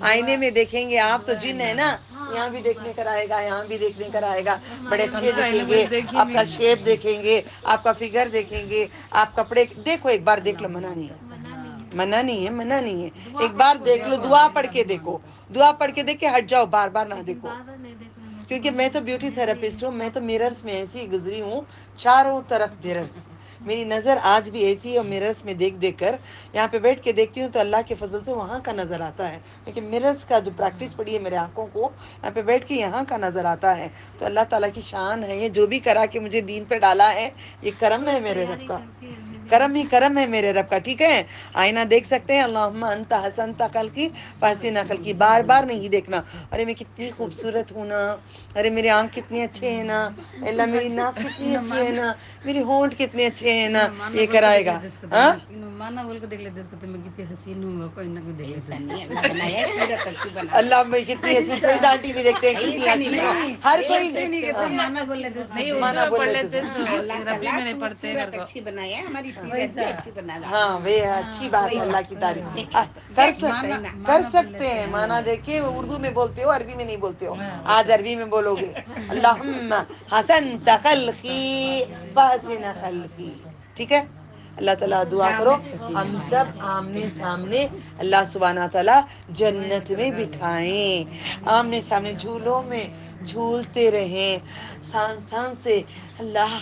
آئینے میں دیکھیں گے آپ تو جن ہے نا، یہاں بھی دیکھنے کر آئے گا، یہاں بھی دیکھنے کر آئے گا. بڑے اچھے دکھیں گے، آپ کا شیپ دیکھیں گے، آپ کا فگر دیکھیں گے، آپ کپڑے دیکھو ایک بار دیکھ لو. منع نہیں ہے، منع نہیں ہے، منع نہیں ہے. ایک بار دیکھ لو، دعا پڑھ کے دیکھو، دعا پڑھ کے دیکھ کے ہٹ جاؤ، بار بار نہ دیکھو. کیونکہ میں تو بیوٹی تھراپسٹ ہوں, میں تو مررس میں ایسی گزری ہوں, چاروں طرف مررس. میری نظر آج بھی ایسی ہے, اور مررس میں دیکھ دیکھ کر یہاں پہ بیٹھ کے دیکھتی ہوں تو اللہ کے فضل سے وہاں کا نظر آتا ہے. کیونکہ مررس کا جو پریکٹس پڑی ہے میرے آنکھوں کو, یہاں پہ بیٹھ کے یہاں کا نظر آتا ہے. تو اللہ تعالیٰ کی شان ہے, یہ جو بھی کرا کے مجھے دین پہ ڈالا ہے, یہ کرم ہے میرے رب کا, کرم ہی کرم ہے میرے رب کا. ٹھیک ہے, آئینہ دیکھ سکتے ہیں, اللہم انت حسنت خلقی فاحسن خلقی, بار بار نہیں دیکھنا ارے میں کتنی خوبصورت ہوں نا, ارے میرے آنکھ کتنے اچھے ہیں نا, اللہ میری ناک کتنی اچھی ہے نا, میری ہونٹ کتنے اچھے ہیں نا, یہ کرائے گا. ہاں مانا بول کے دیکھ لیتے اس کو, میں کتنی حسین ہوں, کوئی نہ کوئی دیکھ لیتے. اللہ میں کتنی ایسی سعید آنٹی بھی دیکھتے ہیں کتنی حسین ہو, ہر کوئی مانا بول لیتے, نہیں مانا اردو میں بول پڑھ لیتے لیتے, عربی میں نہیں پڑھتے گھر کو. اچھی بنایا ہماری سیرت بھی اچھی بنا رہا. ہاں وہ اچھی بات ہے, اللہ کی تعریف کر سکتے ہیں. مانا دیکھیے اردو میں بولتے ہو, عربی میں نہیں بولتے ہو, آج عربی میں بولو گے. اللہم حسنت خلقی فاحسن خلقی. ٹھیک ہے, اللہ تعالیٰ دعا کرو ہم سب آمنے سامنے اللہ سبحانہ تعالیٰ جنت میں بٹھائیں, آمنے سامنے جھولوں میں جھولتے رہیں, سانس سانس سے اللہ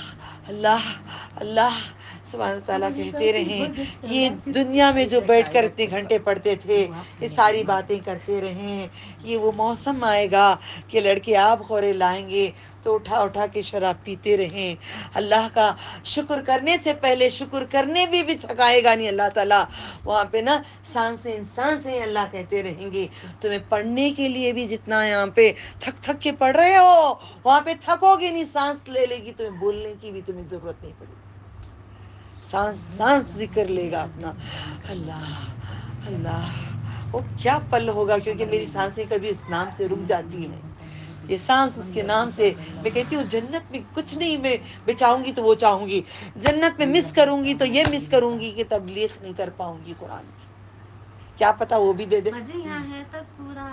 اللہ اللہ سبحانہ تعالیٰ کہتے رہیں. یہ دنیا میں جو بیٹھ کر اتنے گھنٹے پڑھتے تھے, یہ ساری باتیں کرتے رہیں. یہ وہ موسم آئے گا کہ لڑکے آب خورے لائیں گے تو اٹھا اٹھا کے شراب پیتے رہیں. اللہ کا شکر کرنے سے پہلے شکر کرنے بھی تھکائے گا نہیں اللہ تعالیٰ. وہاں پہ نا سانسیں سانسیں اللہ کہتے رہیں گے. تمہیں پڑھنے کے لیے بھی جتنا یہاں پہ تھک تھک کے پڑھ رہے ہو, وہاں پہ تھکو گے نہیں, سانس لے لے گی, تمہیں بولنے کی بھی تمہیں ضرورت نہیں پڑے گی. سانس سانس ذکر لے گا اپنا, اللہ اللہ. وہ کیا پل ہوگا, کیونکہ میری سانسیں کبھی اس نام سے رک جاتی ہیں, یہ سانس اس کے نام سے. میں کہتی ہوں جنت میں کچھ نہیں میں چاہوں گی تو وہ چاہوں گی, جنت میں مس کروں گی تو یہ مس کروں گی کہ تبلیغ نہیں کر پاؤں گی قرآن کی, کیا پتا وہ بھی دے دے. مجھے یہاں ہے تک پورا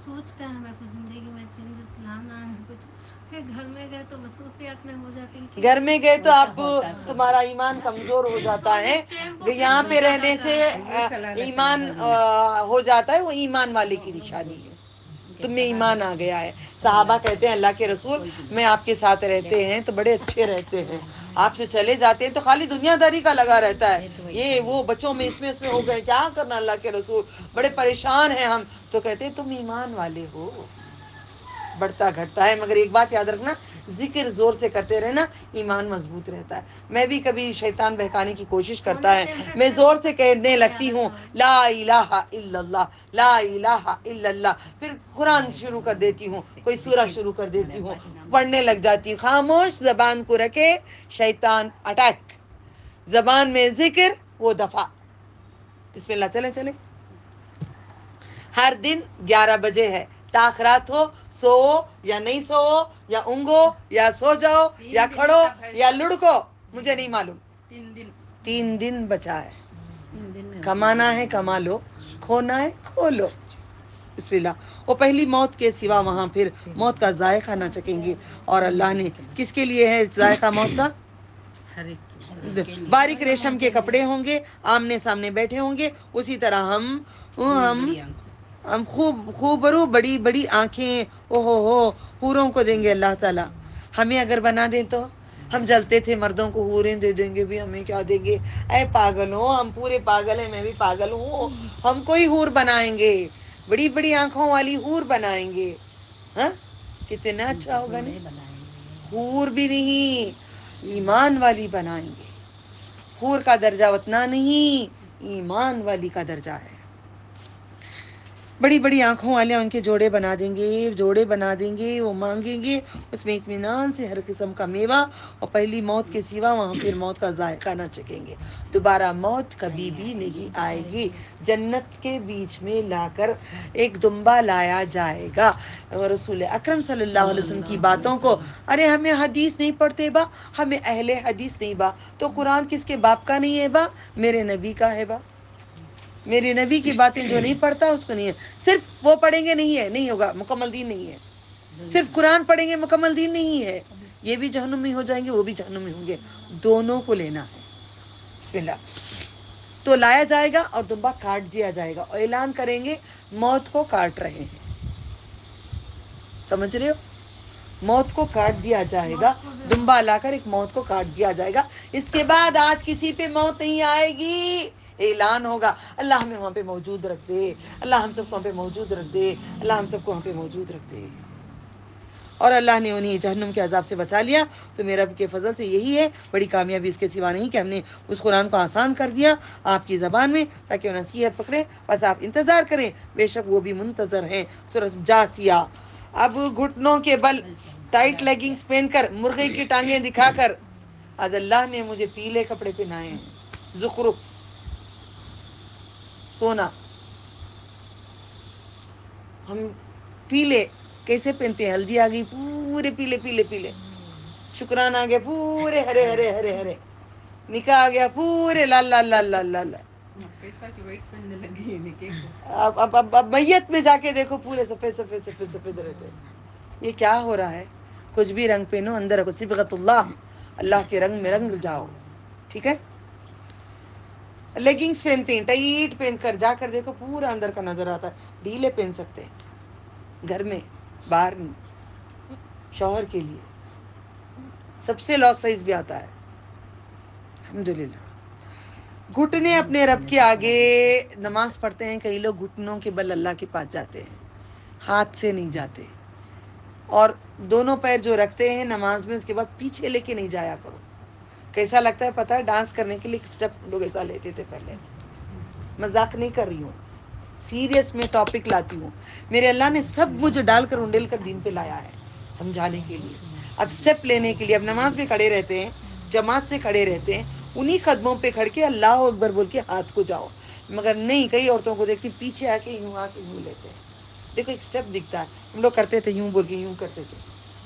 سوچتے ہیں ہمیں کچھ زندگی میں چینجز لانا ہے کچھ, پھر گھر میں گئے تو مصروفیات میں ہو جاتے ہیں. گھر میں گئے تو اب تمہارا ایمان کمزور ہو جاتا ہے. یہاں پہ رہنے سے ایمان ہو جاتا ہے, وہ ایمان والے کی نشانی ہے, تم میں ایمان آ گیا ہے. صحابہ کہتے ہیں اللہ کے رسول میں آپ کے ساتھ رہتے ہیں تو بڑے اچھے رہتے ہیں, آپ سے چلے جاتے ہیں تو خالی دنیا داری کا لگا رہتا ہے, یہ وہ بچوں میں اس میں ہو گئے, کیا کرنا اللہ کے رسول, بڑے پریشان ہیں ہم. تو کہتے ہیں تم ایمان والے ہو, بڑھتا گھٹتا ہے, مگر ایک بات یاد رکھنا, ذکر زور سے کرتے رہنا, ایمان مضبوط رہتا ہے. میں بھی کبھی شیطان بہکانے کی کوشش کرتا ہے, میں زور سے کہنے لگتی ہوں لا الہ الا اللہ لا الہ الا اللہ, پھر قرآن شروع کر دیتی ہوں, کوئی سورہ شروع کر دیتی ہوں, پڑھنے لگ جاتی ہوں. خاموش, زبان کو رکھے, شیطان اٹیک, زبان میں ذکر وہ دفع. بسم اللہ, چلیں چلیں. ہر دن 11 بجے ہے, تاخرات ہو, سو یا نہیں سو, یا اونگو یا سو جاؤ, یا کھڑو یا لڑکو, مجھے نہیں معلوم. 3 دن بچا ہے, کمانا ہے کما لو, کھونا ہے کھو لو. بسم اللہ. وہ پہلی موت کے سوا وہاں پھر موت کا ذائقہ نہ چکیں گے. اور اللہ نے کس کے لیے ہے ذائقہ موت کا؟ باریک ریشم کے کپڑے ہوں گے, آمنے سامنے بیٹھے ہوں گے, اسی طرح ہم خوبرو بڑی بڑی آنکھیں ہو حوروں کو دیں گے اللہ تعالیٰ. ہمیں اگر بنا دیں تو ہم جلتے تھے مردوں کو, حوریں دے دیں گے بھی, ہمیں کیا دیں گے, اے پاگل ہو, ہم پورے پاگل ہیں, میں بھی پاگل ہوں, ہم کوئی حور بنائیں گے, بڑی بڑی آنکھوں والی حور بنائیں گے. ہاں کتنا اچھا ہوگا نہیں, حور بھی نہیں, ایمان والی بنائیں گے. حور کا درجہ اتنا نہیں, ایمان والی کا درجہ ہے. بڑی بڑی آنکھوں والے ان کے جوڑے بنا دیں گے, وہ مانگیں گے اس میں اطمینان سے ہر قسم کا میوہ, اور پہلی موت کے سوا وہاں پھر موت کا ذائقہ نہ چکیں گے. دوبارہ موت کبھی بھی نہیں آئے گی. جنت کے بیچ میں لا کر ایک دمبا لایا جائے گا. رسول اکرم صلی اللہ علیہ وسلم کی باتوں کو, ارے ہمیں حدیث نہیں پڑھتے با, ہمیں اہل حدیث نہیں با, تو قرآن کس کے باپ کا نہیں ہے با, میرے نبی کا ہے با. میرے نبی کی باتیں جو نہیں پڑھتا اس کو نہیں ہے. صرف وہ پڑھیں گے نہیں ہوگا, مکمل دین نہیں ہے. صرف قرآن پڑھیں گے مکمل دین نہیں ہے, یہ بھی جہنم میں ہو جائیں گے, وہ بھی جہنم میں ہوں گے, دونوں کو لینا ہے. بسم اللہ. تو لایا جائے گا اور دمبا کاٹ دیا جائے گا, اور اعلان کریں گے موت کو کاٹ رہے ہیں. سمجھ رہے ہو؟ موت کو کاٹ دیا جائے گا, دمبا لا کر ایک موت کو کاٹ دیا جائے گا. اس کے بعد آج کسی پہ موت نہیں آئے گی, اعلان ہوگا. اللہ ہمیں وہاں پہ موجود رکھ دے, اللہ ہم سب کو وہاں پہ موجود رکھ دے, اللہ ہم سب کو وہاں پہ موجود رکھ دے. اور اللہ نے انہیں جہنم کے عذاب سے بچا لیا. تو میرا رب کے فضل سے یہی ہے بڑی کامیابی اس کے سوا نہیں کہ ہم نے اس قرآن کو آسان کر دیا آپ کی زبان میں تاکہ وہ نصیحت پکڑے. بس آپ انتظار کریں, بے شک وہ بھی منتظر ہیں. سورۃ جاسیہ. اب گھٹنوں کے بل ٹائٹ لیگنگز پہن کر, مرغے کی ٹانگیں دکھا کر, آج اللہ نے مجھے پیلے کپڑے پہنائے ہیں, زخرف, سونا. ہم پیلے کیسے پہنتے ہیں؟ ہلدی آ گئی پورے پیلے پیلے پیلے, شکرانہ آ گیا پورے ہرے ہرے ہرے ہرے, نکاح آ گیا پورے لال لال لال لال لال. پیسہ کی ویٹ پڑنے لگی ہے نکاح کو. اب میت میں جا کے دیکھو پورے سفید سفید سفید سفید رہتے. یہ کیا ہو رہا ہے؟ کچھ بھی رنگ پہنو, اندر رکھو صبغت اللہ, اللہ کے رنگ میں رنگ جاؤ. ٹھیک ہے. لیگنگز پہنتے ہیں ٹائٹ پہن کر, جا کر دیکھو پورا اندر کا نظر آتا ہے. ڈھیلے پہن سکتے ہیں گھر میں, باہر نہیں. شوہر کے لیے سب سے لاس سائز بھی آتا ہے. الحمدللہ. گھٹنے اپنے رب کے آگے نماز پڑھتے ہیں کئی لوگ, گھٹنوں کے بل اللہ کے پاس جاتے ہیں, ہاتھ سے نہیں جاتے. اور دونوں پیر جو رکھتے ہیں نماز میں, اس کے بعد پیچھے لے کے نہیں جایا کرو. کیسا لگتا ہے پتہ ہے؟ ڈانس کرنے کے لیے ایک اسٹیپ لوگ ایسا لیتے تھے پہلے. مذاق نہیں کر رہی ہوں, سیریس میں ٹاپک لاتی ہوں. میرے اللہ نے سب مجھے ڈال کر انڈیل کر دین پہ لایا ہے سمجھانے کے لیے. اب اسٹیپ لینے کے لیے اب نماز میں کھڑے رہتے ہیں, جماعت سے کھڑے رہتے ہیں, انہی قدموں پہ کھڑ کے اللہ اکبر بول کے ہاتھ کو جاؤ. مگر نہیں, کئی عورتوں کو دیکھتی پیچھے آ کے یوں لیتے ہیں. دیکھو ایک اسٹیپ دکھتا ہے, ہم لوگ کرتے تھے یوں بول کے یوں کرتے تھے.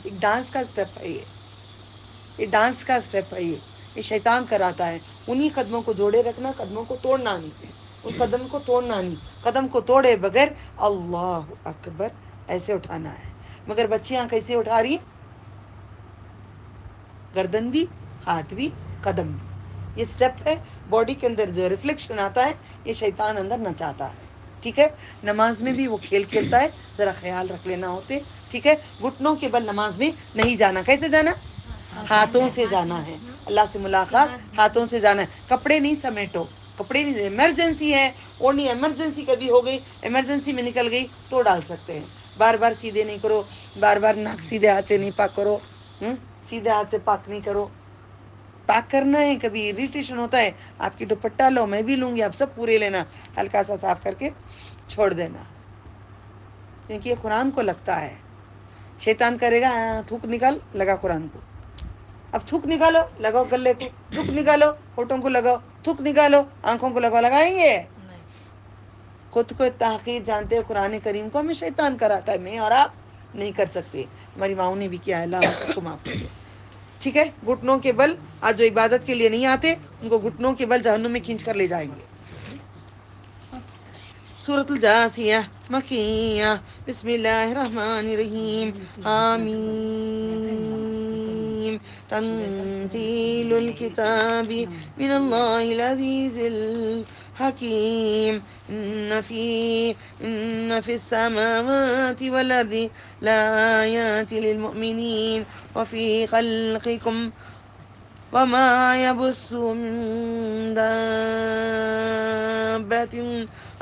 ایک ڈانس کا اسٹیپ ہے یہ ڈانس کا اسٹیپ ہے یہ شیطان کراتا ہے. انہی قدموں کو جوڑے رکھنا, قدموں کو توڑنا نہیں, اس قدم کو توڑنا نہیں, قدم کو توڑے بغیر اللہ اکبر ایسے اٹھانا ہے. مگر بچیاں کیسے اٹھا رہی ہیں؟ گردن بھی, ہاتھ بھی, قدم بھی. یہ سٹیپ ہے. باڈی کے اندر جو ریفلیکشن آتا ہے یہ شیطان اندر نچاتا ہے. ٹھیک ہے. نماز میں بھی وہ کھیل کھیلتا ہے, ذرا خیال رکھ لینا ہوتے. ٹھیک ہے. گھٹنوں کے بل نماز میں نہیں جانا. کیسے جانا؟ ہاتھوں سے جانا ہے. اللہ سے ملاقات ہاتھوں سے جانا ہے. کپڑے نہیں سمیٹو, کپڑے نہیں. ایمرجنسی ہے اوڑھنی, ایمرجنسی کبھی ہو گئی, ایمرجنسی میں نکل گئی تو ڈال سکتے ہیں. بار بار سیدھے نہیں کرو, بار بار ناک سیدھے ہاتھ سے نہیں پاک کرو, سیدھے ہاتھ سے پاک نہیں کرو. پاک کرنا ہے, کبھی اریٹیشن ہوتا ہے, آپ کی دوپٹہ لو, میں بھی لوں گی, آپ سب پورے لینا, ہلکا سا صاف کر کے چھوڑ دینا, کیونکہ یہ قرآن کو لگتا ہے. شیطان کرے گا تھوک نکال, لگا قرآن کو. اب تھوک نکالو, لگاؤ گلے کو. تھوک نکالو, ہونٹوں کو لگاؤ. تھوک نکالو, آنکھوں کو لگاؤ. لگائیں گے؟ خود کو تحقیر جانتے ہیں قرآن کریم کو, ہمیں شیطان کراتا ہے. میں اور آپ نہیں کر سکتے, ہماری ماؤں نے بھی کیا ہے, اللہ ہم سب کو معاف کرے. ٹھیک ہے. گھٹنوں کے بل, آج جو عبادت کے لیے نہیں آتے ان کو گھٹنوں کے بل جہنم میں کھینچ کر لے جائیں گے. سورۃ الجاسیہ مکیہ. بسم اللہ الرحمن الرحیم. حامیم تنزیل الکتاب من اللہ العزیز الحکیم. ان فی السماوات والارض لآیات للمؤمنین وفی خلقکم وما يبث من دابة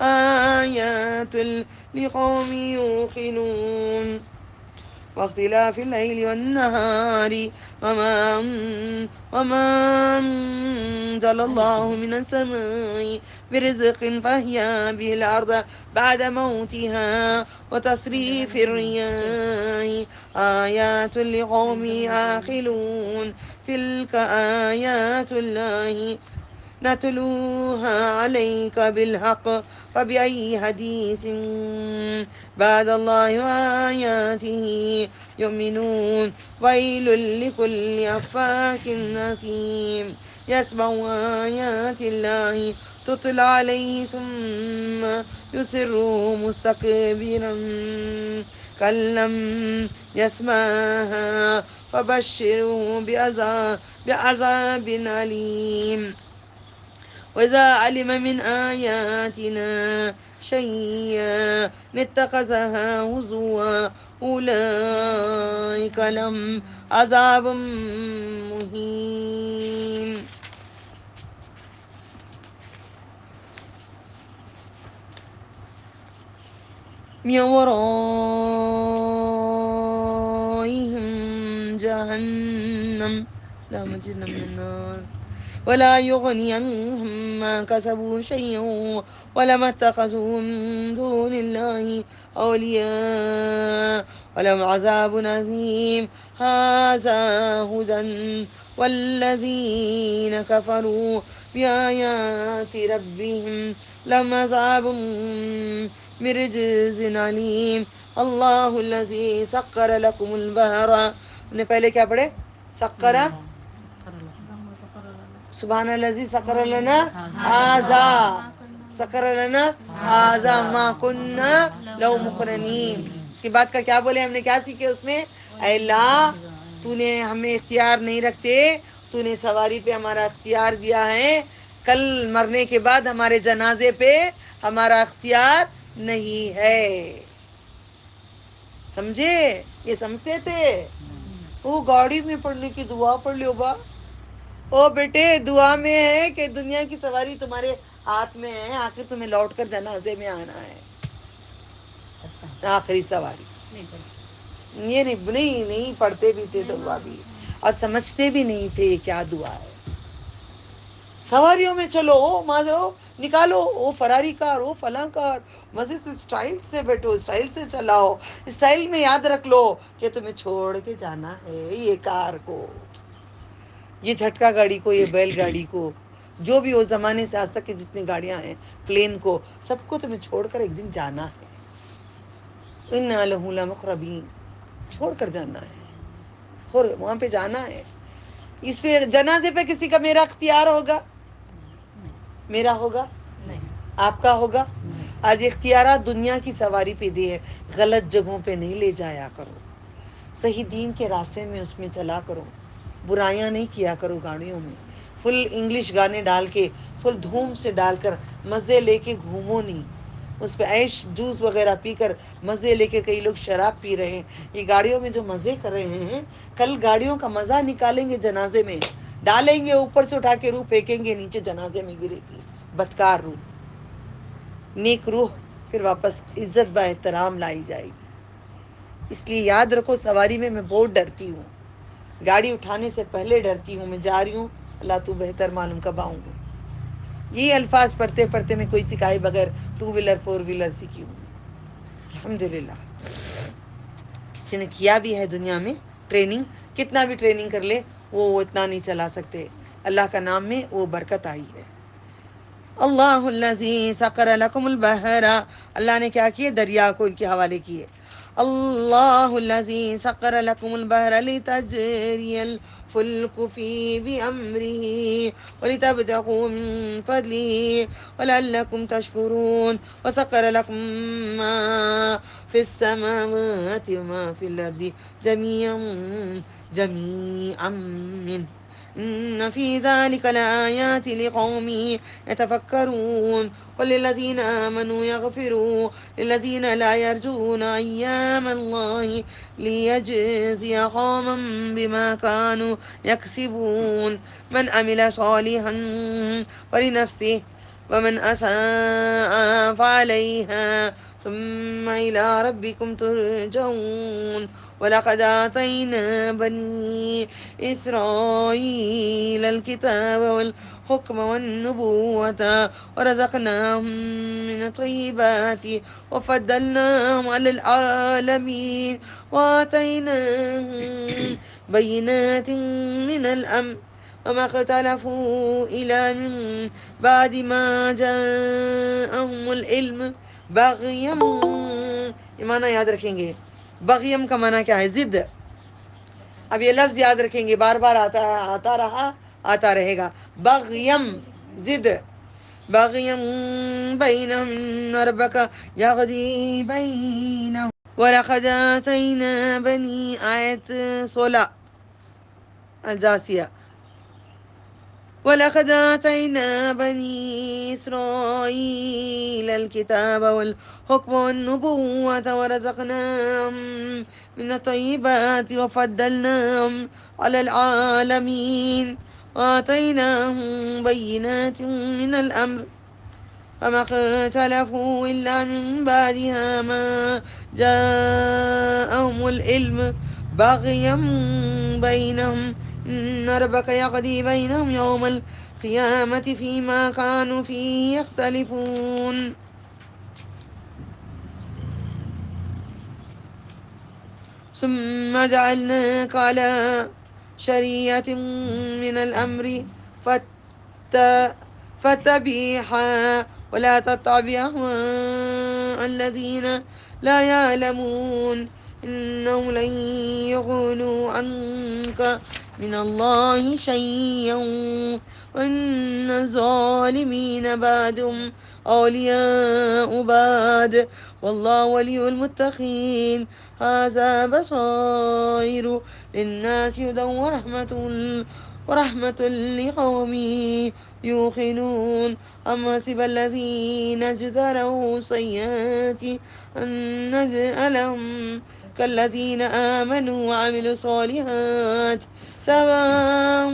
آيات لقوم يوقنون. واختلاف الليل والنهار وما أنزل الله من السماء برزق فأحيا به الأرض بعد موتها وتصريف الرياح آيات لقوم يعقلون. تلك آيات الله نتلوها عليك بالحق فبأي حديث بعد الله وآياته يؤمنون. ويل لكل أفاك أثيم يسمع آيات الله تتلى عليه ثم يصر مستكبرا كأن لم يسمعها فبشره بعذاب أليم. وإذا علم من آياتنا شيئا اتخذها هزوا أولئك لهم عذاب مهين. من ورائهم جهنم لا مجد من النار ولا يغني عنهم ما كسبوا شيئا ولما اتخذوا من دون الله أولياء ولهم عذاب عظيم. هذا هدى والذين كفروا بآيات ربهم لهم عذاب من رجز عليم. اللہ الذی سخر لکم البحر. ہم نے پہلے کیا پڑھے؟ سخرہ سبحان الذی سخر لنا ھذا سخر لنا ھذا ما کننا لو مقرنین. اس کے بعد کا کیا بولے؟ ہم نے کیا سیکھے اس میں؟ اے اللہ تو نے ہمیں اختیار نہیں رکھتے، تو نے سواری پہ ہمارا اختیار دیا ہے، کل مرنے کے بعد ہمارے جنازے پہ ہمارا اختیار نہیں ہے. سمجھے؟ یہ سمجھتے تھے. وہ گاڑی میں پڑھنے کی دعا پڑھ لو با. او بیٹے دعا میں ہے کہ دنیا کی سواری تمہارے ہاتھ میں ہے، آخر تمہیں لوٹ کر جنازے میں آنا ہے. آخری سواری یہ نہیں پڑھتے بھی تھے دعا بھی، اور سمجھتے بھی نہیں تھے کیا دعا ہے. سواریوں میں چلو مازو نکالو، وہ فراری کار، وہ فلاں کار، مزے سے اسٹائل سے بیٹھو، اسٹائل سے چلاؤ، اسٹائل میں یاد رکھ لو کہ تمہیں چھوڑ کے جانا ہے یہ کار کو، یہ جھٹکا گاڑی کو، یہ بیل گاڑی کو، جو بھی وہ زمانے سے آج تک کی جتنی گاڑیاں ہیں، پلین کو، سب کو تمہیں چھوڑ کر ایک دن جانا ہے. اِنَّا لَهُ لَمُقْرَبِينَ، چھوڑ کر جانا ہے، اور وہاں پہ جانا ہے. اس پہ جنازے پہ کسی کا میرا اختیار ہوگا؟ میرا ہوگا؟ آپ کا ہوگا؟ آج اختیارات دنیا کی سواری پہ دی ہے. غلط جگہوں پہ نہیں لے جایا کرو، صحیح دین کے راستے میں اس میں چلا کرو. برائیاں نہیں کیا کرو گاڑیوں میں، فل انگلش گانے ڈال کے، فل دھوم سے ڈال کر مزے لے کے گھومو نہیں. اس پہ عیش جوس وغیرہ پی کر مزے لے کے، کئی لوگ شراب پی رہے ہیں، یہ گاڑیوں میں جو مزے کر رہے ہیں، کل گاڑیوں کا مزہ نکالیں گے جنازے میں، ڈالیں گے اوپر سے اٹھا کے روح پھینکیں گے نیچے، جنازے میں گرے گی. بدکار روح. نیک روح پھر واپس عزت با احترام لائی جائے گی. اس لیے یاد رکھو سواری میں بہت ڈرتی ہوں، گاڑی اٹھانے سے پہلے ڈرتی ہوں. میں جا رہی ہوں، اللہ تو بہتر معلوم کب آؤں گی. یہ الفاظ پڑھتے پڑھتے میں کوئی سکھائے بغیر 2 ویلر 4 ویلر سیکھی ہوں. الحمدللہ کسی نے کیا بھی ہے دنیا میں ٹریننگ، کتنا بھی ٹریننگ کر لے وہ اتنا نہیں چلا سکتے. اللہ کا نام میں وہ برکت آئی ہے. اللہ الذی سخر لکم البحر. اللہ نے کیا کیے؟ دریا کو ان کے حوالے کیے. اللہ الذی سخر لکم البحر لتجری الفلک فی بامرہ ولتبتغوا من فضلہ ولعلکم تشکرون. وسخر لکم ما فی السماوات وما فی الارض جميعا منه إن في ذلك لآيات لقوم يتفكرون. قل للذين آمنوا يغفروا للذين لا يرجون أيام الله ليجزي قوما بما كانوا يكسبون. من عمل صالحا ولنفسه ومن أساء فعليها ثم إلى ربكم ترجعون. وَلَقَدْ آتَيْنَا بَنِي إِسْرَائِيلَ الْكِتَابَ وَالْحُكْمَ وَالنُّبُوَّةَ وَرَزَقْنَاهُم مِّنَ الطَّيِّبَاتِ وَفَضَّلْنَاهُمْ عَلَى الْعَالَمِينَ وَآتَيْنَاهُم بَيِّنَاتٍ مِّنَ الْأَمْرِ وما اختلفوا إلا من بعد ما جاءهم العلم بغيا. یہ معنی یاد رکھیں گے. بغیم کا معنی کیا ہے؟ ضد. اب یہ لفظ یاد رکھیں گے، بار بار آتا رہے گا. بغیم ضد. بغیم بینہم ان ربک یقضی بینہم. وَلَقَدْ آتَيْنَا بَنِي آیت 16 الجاسیہ. وَلَقَدْ آتَيْنَا بَنِي إِسْرَائِيلَ الْكِتَابَ وَالْحُكْمَ وَالنُّبُوَّةَ وَرَزَقْنَاهُم مِّنَ الطَّيِّبَاتِ وَفَضَّلْنَاهُمْ عَلَى الْعَالَمِينَ وَآتَيْنَاهُم بَيِّنَاتٍ مِّنَ الْأَمْرِ فما اختلفوا إلا من بعدها ما جاءهم العلم بغيا بينهم إن ربك يقضي بينهم يوم القيامة فيما كانوا فيه يختلفون ثم جعلناك على شريعة من الأمر فاتبعها ولا تتبع أهواء الذين لا يعلمون إنهم لن يغنوا عنك من الله شيئا وإن الظالمين بعدهم أولياء بعد والله ولي المتقين هذا بصائر للناس هدى ورحمة لقوم يوقنون أم حسب الذين اجترحوا السيئات أن نجعلهم كالذين آمنوا وعملوا الصالحات سواء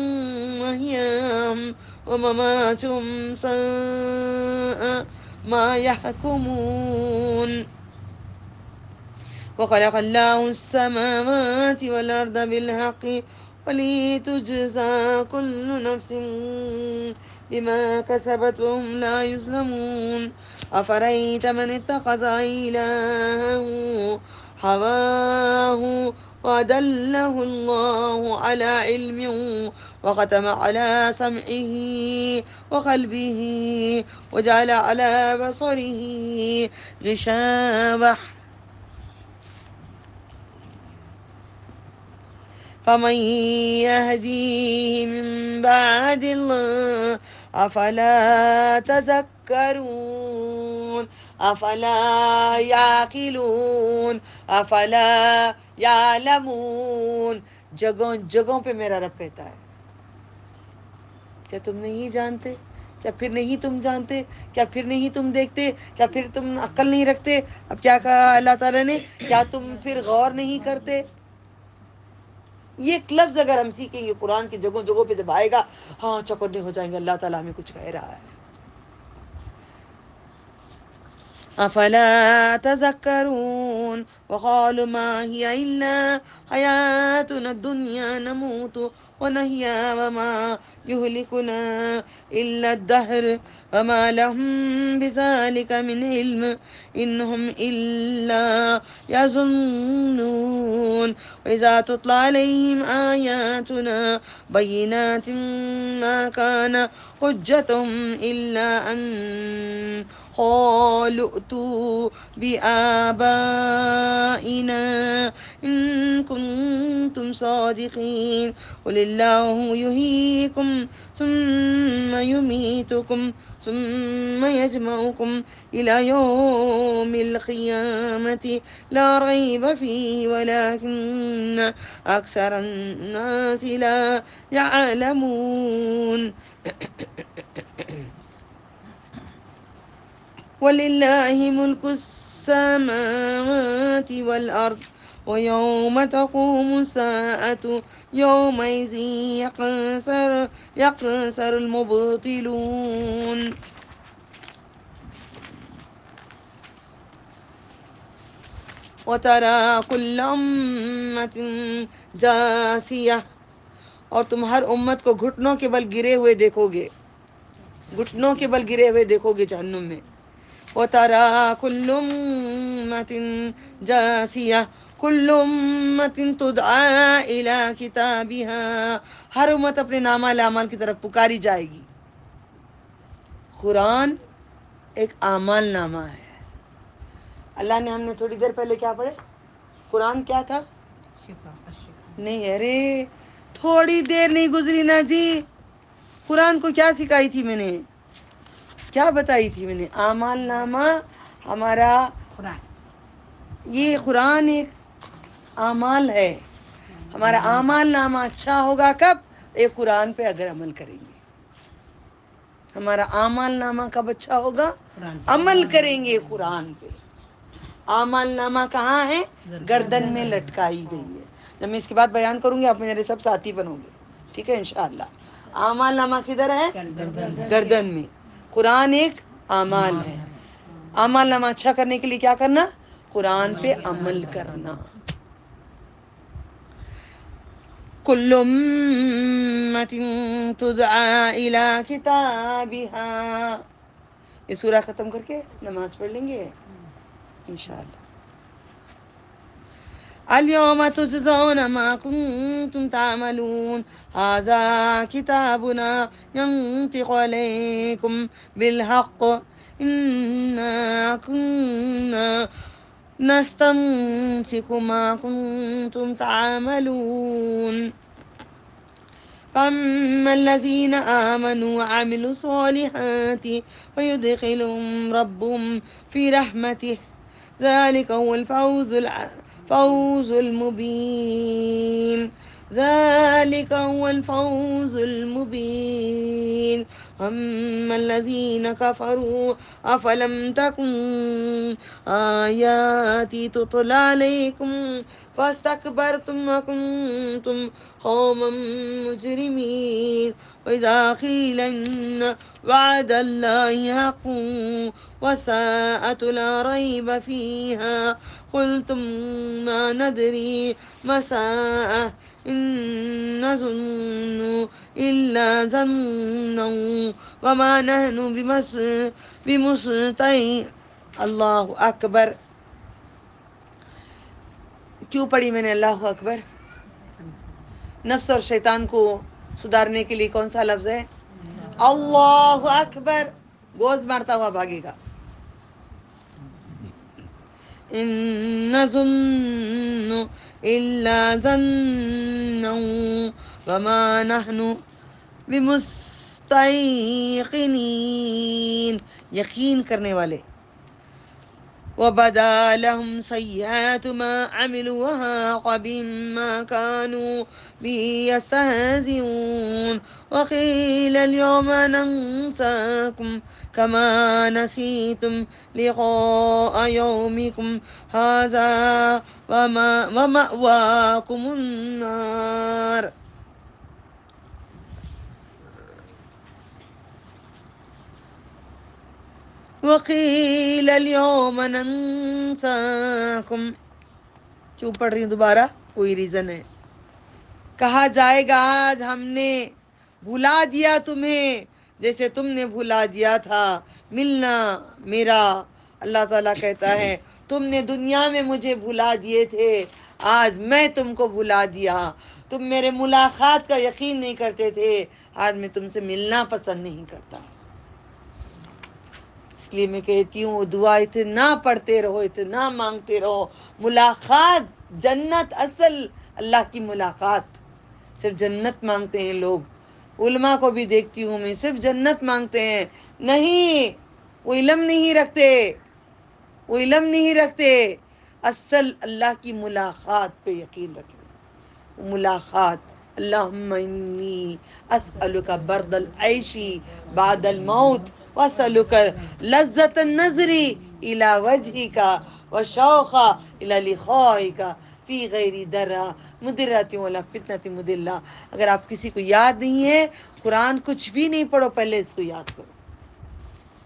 محياهم ومماتهم ساء ما يحكمون وخلق الله السماوات والأرض بالحق ولتجزى كل نفس بما كسبت وهم لا يظلمون أفرأيت من اتخذ إلهه هواه وأضله الله على علم وختم على سمعه وقلبه وجعل على بصره غشاوة فمن يهديه من بعد الله أفلا تذكرون أفلا يعقلون أفلا يعلمون جگہوں جگہوں پہ میرا رب کہتا ہے کیا تم نہیں جانتے کیا پھر نہیں تم جانتے کیا پھر نہیں تم دیکھتے کیا پھر تم عقل نہیں رکھتے اب کیا کہا اللہ تعالیٰ نے کیا تم پھر غور نہیں کرتے یہ ایک لفظ اگر ہم سیکھیں گے قرآن کی جگہوں جگہوں پہ جب آئے گا ہاں چوکنے ہو جائیں گے اللہ تعالیٰ ہمیں کچھ کہہ رہا ہے افلا تذکرون وقالوا ما هي الا حياتنا الدنيا نموت ونحيا وما يهلكنا الا الدهر وما لهم بذلك من علم انهم الا يظنون واذا تتلى عليهم اياتنا بينات ما كان حجتهم الا ان قالوا ائتوا بآبائنا إن كنتم صادقين قل الله يحييكم ثم يميتكم ثم يجمعكم إلى يوم القيامة لا ريب فيه ولكن أكثر الناس لا يعلمون وَلِلَّهِ مُلْكُ السَّمَاوَاتِ وَالْأَرْضِ وَيَوْمَ تَقُومُ السَّاعَةُ يَوْمَئِذٍ يَخْسَرُ الْمُبْطِلُونَ وَتَرَى كُلَّ أُمَّةٍ جَاثِيَةً اور تم ہر امت کو گھٹنوں کے بل گرے ہوئے دیکھو گے گھٹنوں کے بل گرے ہوئے دیکھو گے جہنم میں وَتَرَى كُلُّ أُمَّةٍ جَاثِيَةً كُلُّ أُمَّةٍ تُدْعَىٰ إِلَىٰ كِتَابِهَا ہر امت اپنے نامہ الاعمال کی طرف پکاری جائے گی قرآن ایک اعمال نامہ ہے اللہ نے ہم نے تھوڑی دیر پہلے کیا پڑھے قرآن کیا تھا نہیں ارے تھوڑی دیر نہیں گزری نا جی قرآن کو کیا سکھائی تھی میں نے کیا بتائی تھی میں نے اعمال نامہ ہمارا یہ قرآن ایک اعمال ہے ہمارا اعمال نامہ اچھا ہوگا کب ایک قرآن پہ اگر عمل کریں گے ہمارا اعمال نامہ کب اچھا ہوگا؟ عمل کریں گے قرآن پہ. اعمال نامہ کہاں ہے؟ گردن میں لٹکائی گئی ہے. جب میں اس کے بعد بیان کروں گی آپ میرے سب ساتھی بنو گے، ٹھیک ہے انشاءاللہ. اعمال نامہ کدھر ہے؟ گردن میں. قرآن ایک اعمال ہے. اعمال نامہ اچھا کرنے کے لیے کیا کرنا؟ قرآن پہ عمل کرنا. کل امت تدعا الی کتابها. یہ سورہ ختم کر کے نماز پڑھ لیں گے انشاءاللہ. اليوم تجزون ما كنتم تعملون هذا كتابنا ينطق عليكم بالحق إنا كنا نستنسخ ما كنتم تعملون. فأما الذين آمنوا وعملوا الصالحات فيدخلهم ربهم في رحمته ذلك هو الفوز المبين. ذلك هو الفوز المبين. أما الذين كفروا أفلم تكن آياتي تتلى عليكم فاستكبرتم وكنتم قوما مجرمين. وإذا قيل إن وعد الله حق وساءة لا ريب فيها قلتم ما ندري ما ساءة إن نظن إلا ظنا وما نحن بمستيقنين. اللہ اکبر. کیوں پڑھی میں نے اللہ اکبر؟ نفس اور شیطان کو سدھارنے کے لیے کون سا لفظ ہے؟ اللہ اکبر. گوز مارتا ہوا بھاگے گا. ان نظن الا ظنا وما نحن بمستيقنين. یقین کرنے والے. وبدا لهم سيئات ما عملوا وحاق بهم ما كانوا به يستهزئون. وقيل اليوم ننساكم كما نسيتم لقاء يومكم هذا ومأواكم النار. وقیل اليوم ننساکم. کیوں پڑھ رہی ہوں دوبارہ؟ کوئی ریزن ہے. کہا جائے گا آج ہم نے بھلا دیا تمہیں جیسے تم نے بھلا دیا تھا ملنا میرا. اللہ تعالیٰ کہتا ہے تم نے دنیا میں مجھے بھلا دیے تھے، آج میں تم کو بھلا دیا. تم میرے ملاقات کا یقین نہیں کرتے تھے، آج میں تم سے ملنا پسند نہیں کرتا. اس لیے میں کہتی ہوں دعا اتنا پڑھتے رہو، اتنا مانگتے رہو. ملاقات جنت، اصل اللہ کی ملاقات. صرف جنت مانگتے ہیں لوگ. علماء کو بھی دیکھتی ہوں میں صرف جنت مانگتے ہیں. نہیں، وہ علم نہیں رکھتے، وہ علم نہیں رکھتے. اصل اللہ کی ملاقات پہ یقین رکھیں. ملاقات. اللہم انی اسألک برد العیش بعد الموت واسألک لذت النظر الى وجهک وشوق الى لقائک فی غیر درہ مدرۃ ولا فتنۃ مدلہ. اگر آپ کسی کو یاد نہیں ہے، قرآن کچھ بھی نہیں پڑھو، پہلے اس کو یاد کرو،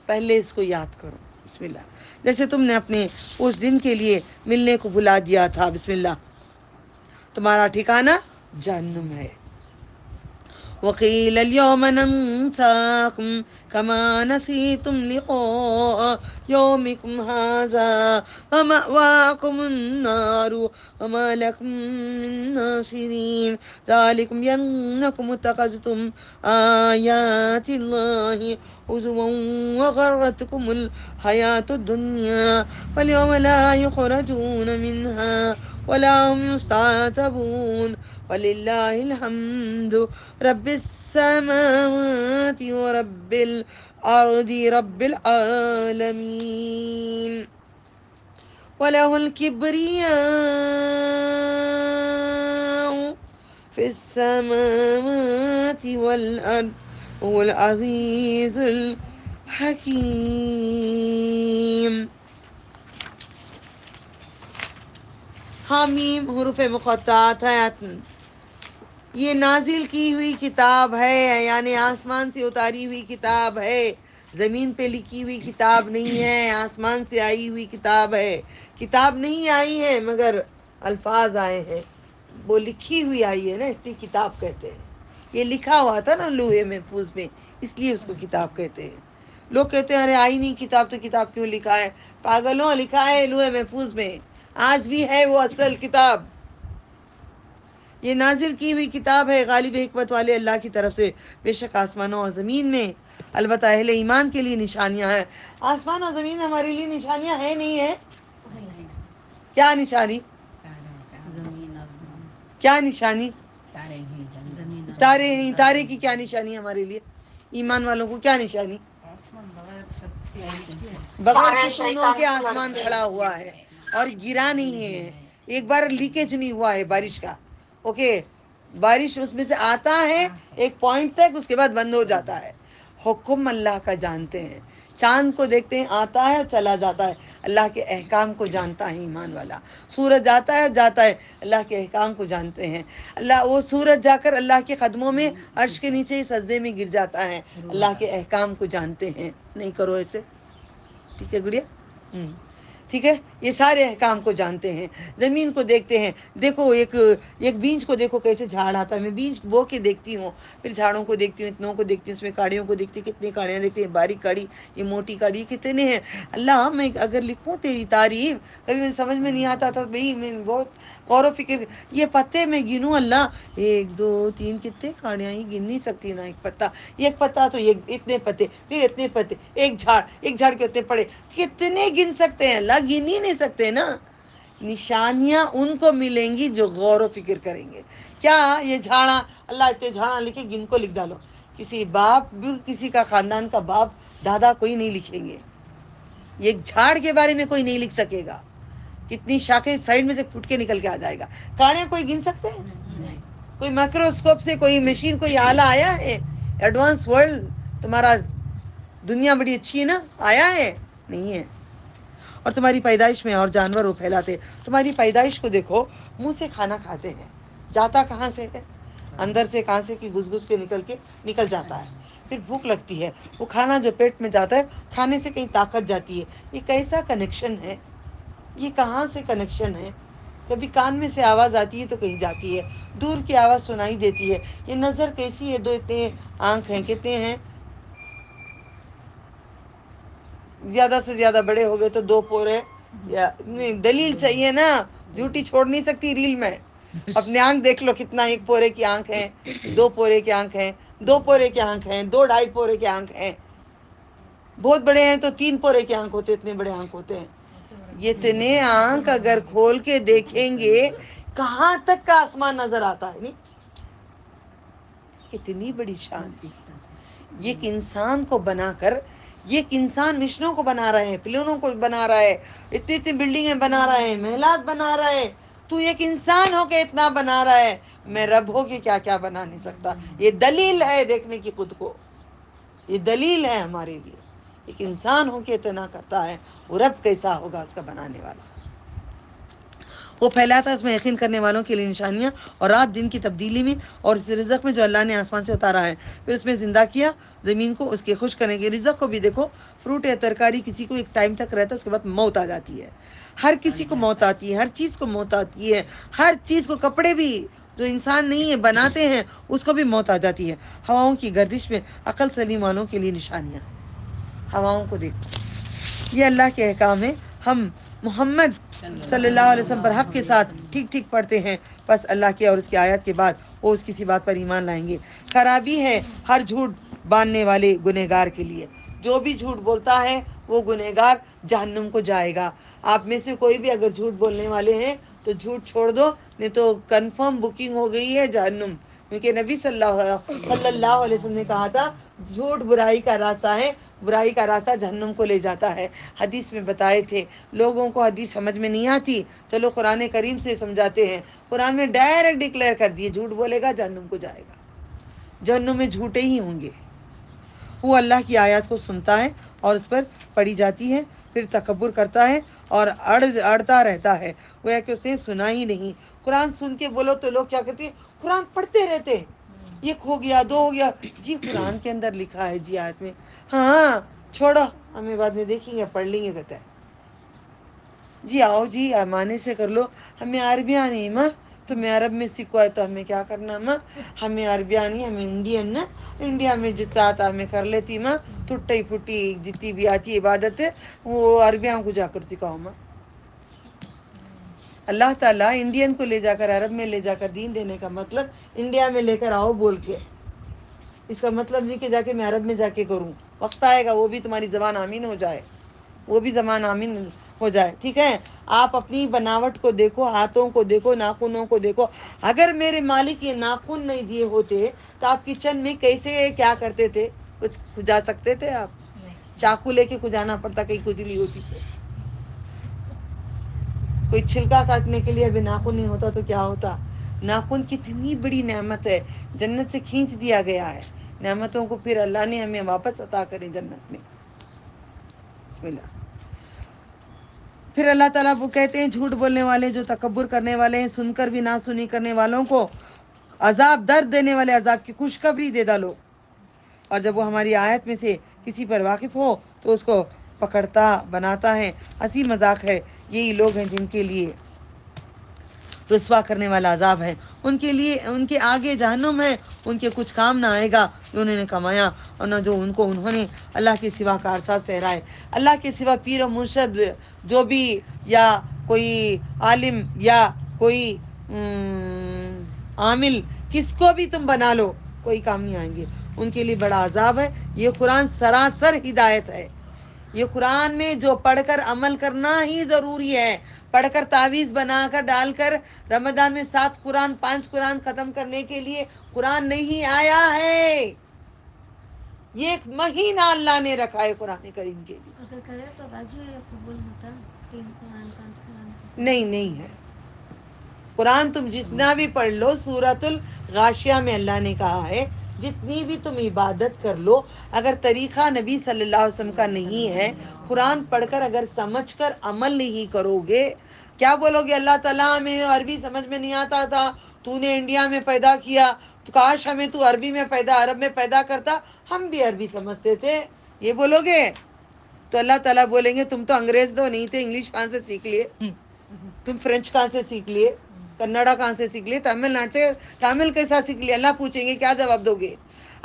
پہلے اس کو یاد کرو. بسم اللہ. جیسے تم نے اپنے اس دن کے لیے ملنے کو بھلا دیا تھا. بسم اللہ. تمہارا ٹھکانہ جہنم ہے. وقیل اليوم ننساکم كما نسيتم لقاء يومكم هذا ومأواكم النار وما لكم من ناصرين. ذلكم بأنكم اتخذتم آيات الله هزوا وغرتكم الحياة الدنيا فاليوم لا يخرجون منها ولا هم يستعتبون. ولله الحمد رب السماوات ورب الأرض رب العالمين. وله الكبرياء في السماوات والأرض هو العزیز الحکیم. حامیم حروف مقطعات حیات. یہ نازل کی ہوئی کتاب ہے، یعنی آسمان سے اتاری ہوئی کتاب ہے، زمین پہ لکھی ہوئی کتاب نہیں ہے، آسمان سے آئی ہوئی کتاب ہے. کتاب نہیں آئی ہے مگر الفاظ آئے ہیں، وہ لکھی ہوئی آئی ہے نا، اس لیے کتاب کہتے ہیں. یہ لکھا ہوا تھا نا لوہے محفوظ میں، اس لیے اس کو کتاب کہتے ہیں. لوگ کہتے ہیں ارے آئی نہیں کتاب تو کتاب کیوں لکھا ہے؟ پاگلوں، لکھا ہے لوہے محفوظ میں، آج بھی ہے وہ اصل کتاب. یہ نازل کی ہوئی کتاب ہے غالب حکمت والے اللہ کی طرف سے، بے شک آسمانوں اور زمین میں البتہ اہل ایمان کے لیے نشانیاں ہیں. آسمان اور زمین ہمارے لیے نشانیاں ہیں نہیں ہیں؟ کیا نشانی؟ زمین آسمان کیا نشانی؟ زمین تارے ہیں. تارے کی کیا نشانی ہمارے لیے؟ ایمان والوں کو کیا نشانی؟ آسمان بغیر چھت کے ایسے ہے. بغیر ستونوں کے آسمان کھڑا ہوا ہے اور گرا نہیں ہے. ایک بار لیکیج نہیں ہوا ہے بارش کا. اوکے، بارش اس میں سے آتا ہے ایک پوائنٹ تک، اس کے بعد بند ہو جاتا ہے. حکم اللہ کا جانتے ہیں، چاند کو دیکھتے ہیں آتا ہے اور چلا جاتا ہے. اللہ کے احکام کو جانتا ہے ایمان والا. سورج آتا ہے اور جاتا ہے، اللہ کے احکام کو جانتے ہیں. اللہ، وہ سورج جا کر اللہ کے قدموں میں عرش کے نیچے ہی سجدے میں گر جاتا ہے. اللہ کے احکام کو جانتے ہیں. نہیں کرو ایسے، ٹھیک ہے گڑیا؟ ٹھیک ہے، یہ سارے احکام کو جانتے ہیں. زمین کو دیکھتے ہیں، دیکھو ایک بیج کو دیکھو کیسے جھاڑ آتا ہے. میں بیج بو کے دیکھتی ہوں، پھر جھاڑوں کو دیکھتی ہوں، اتنوں کو دیکھتی ہوں، اس میں کاڑیوں کو دیکھتی ہوں، کتنی کاڑیاں دیکھتی ہیں، باریک کاڑی، یہ موٹی کاڑی، یہ کتنے ہیں. اللہ، میں اگر لکھوں تیری تعریف، کبھی مجھے سمجھ میں نہیں آتا تھا بھائی، میں بہت غور و فکر. یہ پتے میں گنوں اللہ، 1 2 3 کتنے کاڑیاں، یہ گن نہیں سکتی نا. ایک پتا، ایک پتا تو یہ اتنے پتے، پھر اتنے پتے، ایک جھاڑ کے اتنے پڑے، کتنے گن سکتے ہیں اللہ؟ گن ہی نہیں سکتے نا. نشانیاں ان کو ملیں گی جو غور و فکر کریں گے. کیا یہ جھاڑا، اللہ اتنے جھاڑا لکھے، گن کو لکھ ڈالو. کسی باپ بھی، کسی کا خاندان کا باپ دادا کوئی نہیں لکھیں گے. یہ جھاڑ کے بارے میں کوئی نہیں لکھ سکے گا. کتنی شاخیں سائڈ میں سے پھوٹ کے نکل کے آ جائے گا. کاڑیاں کوئی گن سکتے ہیں؟ کوئی مائکروسکوپ سے، کوئی مشین، کوئی آلہ آیا ہے؟ ایڈوانس ورلڈ تمہارا، دنیا بڑی اچھی ہے نا، آیا ہے؟ نہیں ہے. اور تمہاری پیدائش میں اور جانور وہ پھیلاتے. تمہاری پیدائش کو دیکھو، منہ سے کھانا کھاتے ہیں، جاتا کہاں سے ہے؟ اندر سے کہاں سے کہ گھس کے نکل جاتا ہے. پھر بھوک لگتی ہے، وہ کھانا جو پیٹ میں جاتا ہے، کھانے سے کہیں طاقت جاتی ہے. یہ کیسا کنیکشن ہے؟ یہ کہاں سے کنیکشن ہے؟ کبھی کان میں سے آواز آتی ہے تو کہیں جاتی ہے، دور کی آواز سنائی دیتی ہے. یہ نظر کیسی ہے؟ 2 اتنے آنکھ ہیں، کتنے ہیں؟ زیادہ سے زیادہ بڑے ہو گئے تو 2 پورے، یا نہیں، دلیل چاہیے نا. جھوٹی چھوڑ نہیں سکتی ریل میں. اپنے آنکھ دیکھ لو کتنا، 1 پورے کی آنکھ ہے، 2 پورے کی آنکھ ہیں، 2 پورے کی آنکھ ہیں، 2 2.5 پورے کی آنکھ ہیں. بہت بڑے ہیں تو 3 پورے کی آنکھ ہوتے، اتنے بڑے آنکھ ہوتے ہیں. یہ اتنے آنکھ اگر کھول کے دیکھیں گے، کہاں تک کا آسمان نظر آتا ہے. نہیں، کتنی بڑی شان. یہ ایک انسان کو بنا کر، یہ ایک انسان مشنوں کو بنا رہے ہیں، پلونوں کو بنا رہا ہے، اتنی بلڈنگیں بنا رہا ہے، محلات بنا رہا ہے. تو ایک انسان ہو کے اتنا بنا رہا ہے، میں رب ہو کے کیا کیا بنا نہیں سکتا. یہ دلیل ہے دیکھنے کی خود کو. یہ دلیل ہے ہمارے لیے. ایک انسان ہو کے اتنا کرتا ہے، وہ رب کیسا ہوگا اس کا بنانے والا. وہ پھیلاتا ہے اس میں یقین کرنے والوں کے لیے نشانیاں، اور رات دن کی تبدیلی میں، اور اس رزق میں جو اللہ نے آسمان سے اتارا ہے. پھر اس میں زندہ کیا زمین کو اس کے خوش کرنے کے. رزق کو بھی دیکھو، فروٹ یا ترکاری کسی کو ایک ٹائم تک رہتا ہے، اس کے بعد موت آ جاتی ہے. ہر کسی کو موت آتی ہے، ہر چیز کو موت آتی ہے، ہر چیز کو. کپڑے بھی جو انسان نہیں ہے بناتے ہیں، اس کو بھی موت آ جاتی ہے. ہواؤں کی گردش میں عقل سلیم والوں کے لیے نشانیاں ہیں. ہواؤں کو دیکھو، یہ اللہ کے احکام ہیں. ہم محمد صلی اللہ علیہ وسلم پر حق کے ساتھ ٹھیک ٹھیک پڑھتے ہیں، بس اللہ کے اور اس کی آیات کے بعد وہ اس کسی بات پر ایمان لائیں گے. خرابی ہے ہر جھوٹ باندھنے والے گنہگار کے لیے. جو بھی جھوٹ بولتا ہے وہ گنہگار جہنم کو جائے گا. آپ میں سے کوئی بھی اگر جھوٹ بولنے والے ہیں تو جھوٹ چھوڑ دو، نہیں تو کنفرم بکنگ ہو گئی ہے جہنم. کیونکہ نبی صلی اللہ علیہ وسلم نے کہا تھا، جھوٹ برائی کا راستہ ہے، برائی کا راستہ جہنم کو لے جاتا ہے. حدیث میں بتائے تھے. لوگوں کو حدیث سمجھ میں نہیں آتی، چلو قرآن کریم سے سمجھاتے ہیں. قرآن میں ڈائریکٹ ڈکلیئر کر دیے، جھوٹ بولے گا جہنم کو جائے گا. جہنم میں جھوٹے ہی ہوں گے. وہ اللہ کی آیات کو سنتا ہے اور اس پر پڑھی جاتی ہے، پھر تکبر کرتا ہے اور اڑتا رہتا ہے، وہ کہ اس نے سنا ہی نہیں۔ قرآن سن کے بولو تو لوگ کیا کہتے ہیں، قرآن پڑھتے رہتے ہیں، ایک ہو گیا، دو ہو گیا، جی قرآن کے اندر لکھا ہے جی آیت میں، ہاں چھوڑو ہمیں بعد میں دیکھیں گے پڑھ لیں گے، کہتا ہے جی آؤ جی مانے سے کر لو، ہمیں عربی آنی ماں، تمہیں عرب میں سیکھو ہے تو ہمیں کیا کرنا ماں، ہمیں عربی آنی، ہمیں انڈین نا، انڈیا میں جتنا آتا ہمیں کر لیتی ماں، ٹوٹی پھوٹی جتنی بھی آتی عبادت ہے وہ عربیوں کو جا کر سکھاؤ ماں۔ اللہ تعالیٰ انڈین کو لے جا کر عرب میں لے جا کر دین دینے کا مطلب انڈیا میں لے کر آؤ بول کے، اس کا مطلب نہیں کہ جا کے میں عرب میں جا کے کروں، وقت آئے گا وہ بھی تمہاری زبان آمین ہو جائے، وہ بھی زبان آمین ہو جائے، ٹھیک ہے۔ آپ اپنی بناوٹ کو دیکھو، ہاتھوں کو دیکھو، ناخنوں کو دیکھو، اگر میرے مالک یہ ناخن نہیں دیے ہوتے تو آپ کچن میں کیسے کیا کرتے تھے، کچھ کھجا سکتے تھے آپ؟ چاقو لے کے کھجانا پڑتا، کہیں کھجلی ہوتی تو، کوئی چھلکا کاٹنے کے لیے ابھی ناخن نہیں ہوتا تو کیا ہوتا۔ ناخن کتنی بڑی نعمت ہے، جنت سے کھینچ دیا گیا ہے، نعمتوں کو پھر اللہ نے ہمیں واپس عطا کرے جنت میں۔ بسم اللہ۔ پھر اللہ تعالیٰ وہ کہتے ہیں جھوٹ بولنے والے جو تکبر کرنے والے ہیں، سن کر بھی نہ سنی کرنے والوں کو عذاب، درد دینے والے عذاب کی خوشخبری دے ڈالو، اور جب وہ ہماری آیت میں سے کسی پر واقف ہو تو اس کو پکڑتا بناتا ہے، ہنسی مذاق ہے، یہی لوگ ہیں جن کے لیے رسوا کرنے والا عذاب ہے، ان کے لیے ان کے آگے جہنم ہے، ان کے کچھ کام نہ آئے گا جو انہوں نے کمایا اور نہ جو انہوں نے اللہ کے سوا کارساز ٹھہرائے۔ اللہ کے سوا پیر و مرشد جو بھی، یا کوئی عالم یا کوئی عامل، کس کو بھی تم بنا لو کوئی کام نہیں آئیں گے، ان کے لیے بڑا عذاب ہے۔ یہ قرآن سراسر ہدایت ہے، یہ قرآن میں جو پڑھ کر عمل کرنا ہی ضروری ہے، پڑھ کر تعویذ بنا کر ڈال کر رمضان میں 7 قرآن 5 قرآن ختم کرنے کے لیے قرآن نہیں آیا ہے، یہ ایک مہینہ اللہ نے رکھا ہے قرآن کریم کے لیے۔ اگر کرے تو باجو ہے قبول ہوتا 3 قرآن 5 قرآن؟ نہیں ہے، قرآن تم جتنا بھی پڑھ لو، سورۃ الغاشیہ میں اللہ نے کہا ہے جتنی بھی تم عبادت کر لو، اگر طریقہ نبی صلی اللہ علیہ وسلم کا نہیں ہے، قرآن پڑھ کر اگر سمجھ کر عمل نہیں کرو گے، کیا بولو گے، اللہ تعالیٰ ہمیں عربی سمجھ میں نہیں آتا تھا، تو نے انڈیا میں پیدا کیا، تو کاش ہمیں تو عرب میں پیدا کرتا، ہم بھی عربی سمجھتے تھے، یہ بولو گے؟ تو اللہ تعالیٰ بولیں گے تم تو انگریز تو نہیں تھے، انگلش کہاں سے سیکھ لیے، تم فرینچ کہاں سے سیکھ لیے، کنڑا کہاں سے سیکھ لیے، تمل ناڈو سے تامل کیسا سیکھ لیے؟ اللہ پوچھیں گے، کیا جواب دو گے؟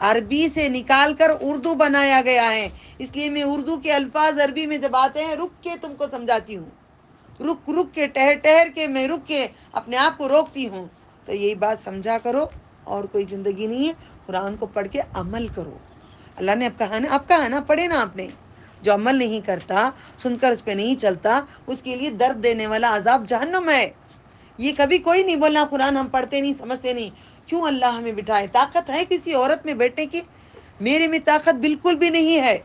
عربی سے نکال کر اردو بنایا گیا ہے، اس لیے میں اردو کے الفاظ عربی میں جب آتے ہیں رک کے تم کو سمجھاتی ہوں، رک کے ٹہر کے میں رک کے اپنے آپ کو روکتی ہوں، تو یہی بات سمجھا کرو، اور کوئی زندگی نہیں ہے، قرآن کو پڑھ کے عمل کرو۔ اللہ نے اب کہا نا پڑھے نا آپ نے، جو عمل نہیں کرتا، سن کر اس پہ نہیں چلتا، اس کے لیے درد دینے والا عذاب جہنم ہے۔ یہ کبھی کوئی نہیں بولنا قرآن ہم پڑھتے نہیں سمجھتے نہیں، کیوں اللہ ہمیں بٹھائے؟ طاقت ہے کسی عورت میں بیٹھنے کی؟ میرے میں طاقت بالکل بھی نہیں ہے،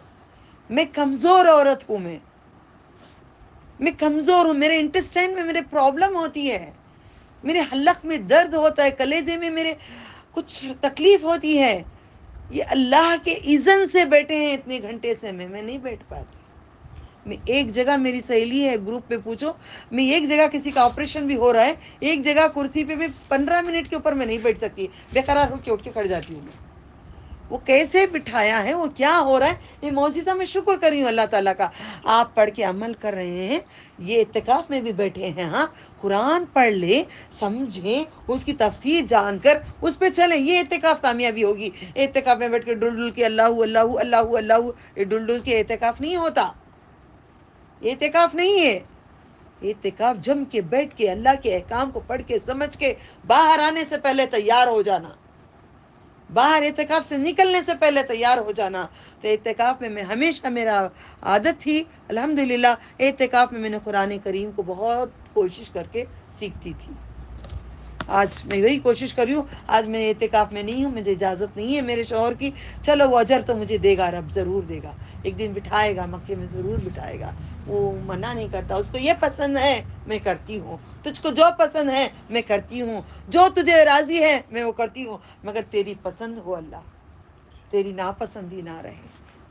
میں کمزور عورت ہوں، میں کمزور ہوں، میرے انٹسٹائن میں میرے پرابلم ہوتی ہے، میرے حلق میں درد ہوتا ہے، کلیجے میں میرے کچھ تکلیف ہوتی ہے، یہ اللہ کے اذن سے بیٹھے ہیں اتنے گھنٹے سے، میں نہیں بیٹھ پاتی۔ میں ایک جگہ، میری سہیلی ہے گروپ پہ پوچھو، میں ایک جگہ کسی کا آپریشن بھی ہو رہا ہے، ایک جگہ کرسی پہ میں 15 منٹ کے اوپر میں نہیں بیٹھ سکتی، بے قرار ہو کے اٹھ کے کھڑ جاتی ہوں میں۔ وہ کیسے بٹھایا ہے، وہ کیا ہو رہا ہے، یہ معجزہ میں شکر کر رہی ہوں اللہ تعالیٰ کا۔ آپ پڑھ کے عمل کر رہے ہیں، یہ اعتکاف میں بھی بیٹھے ہیں، ہاں قرآن پڑھ لیں، سمجھیں، اس کی تفسیر جان کر اس پہ چلیں، یہ اعتکاف کامیابی ہوگی۔ اعتکاف میں بیٹھ کے ڈل کے اللہ اللہ اللہ اللہ، یہ ڈل کے اعتکاف نہیں ہوتا، اعتکاف نہیں ہے۔ اعتکاف جم کے بیٹھ کے اللہ کے احکام کو پڑھ کے سمجھ کے باہر آنے سے پہلے تیار ہو جانا، باہر اعتکاف سے نکلنے سے پہلے تیار ہو جانا۔ تو اعتکاف میں ہمیشہ میرا عادت تھی، الحمدللہ اعتکاف میں نے قرآن کریم کو بہت کوشش کر کے سیکھتی تھی۔ آج میں وہی کوشش کر رہی ہوں، آج میں اعتکاف میں نہیں ہوں، مجھے اجازت نہیں ہے میرے شوہر کی، چلو وہ اجر تو مجھے دے گا رب، ضرور دے گا، ایک دن بٹھائے گا مکے میں، ضرور بٹھائے گا، وہ منع نہیں کرتا، اس کو یہ پسند ہے میں کرتی ہوں، تجھ کو جو پسند ہے میں کرتی ہوں، جو تجھے راضی ہے میں وہ کرتی ہوں، مگر تیری پسند ہو اللہ، تیری ناپسندی نہ رہے۔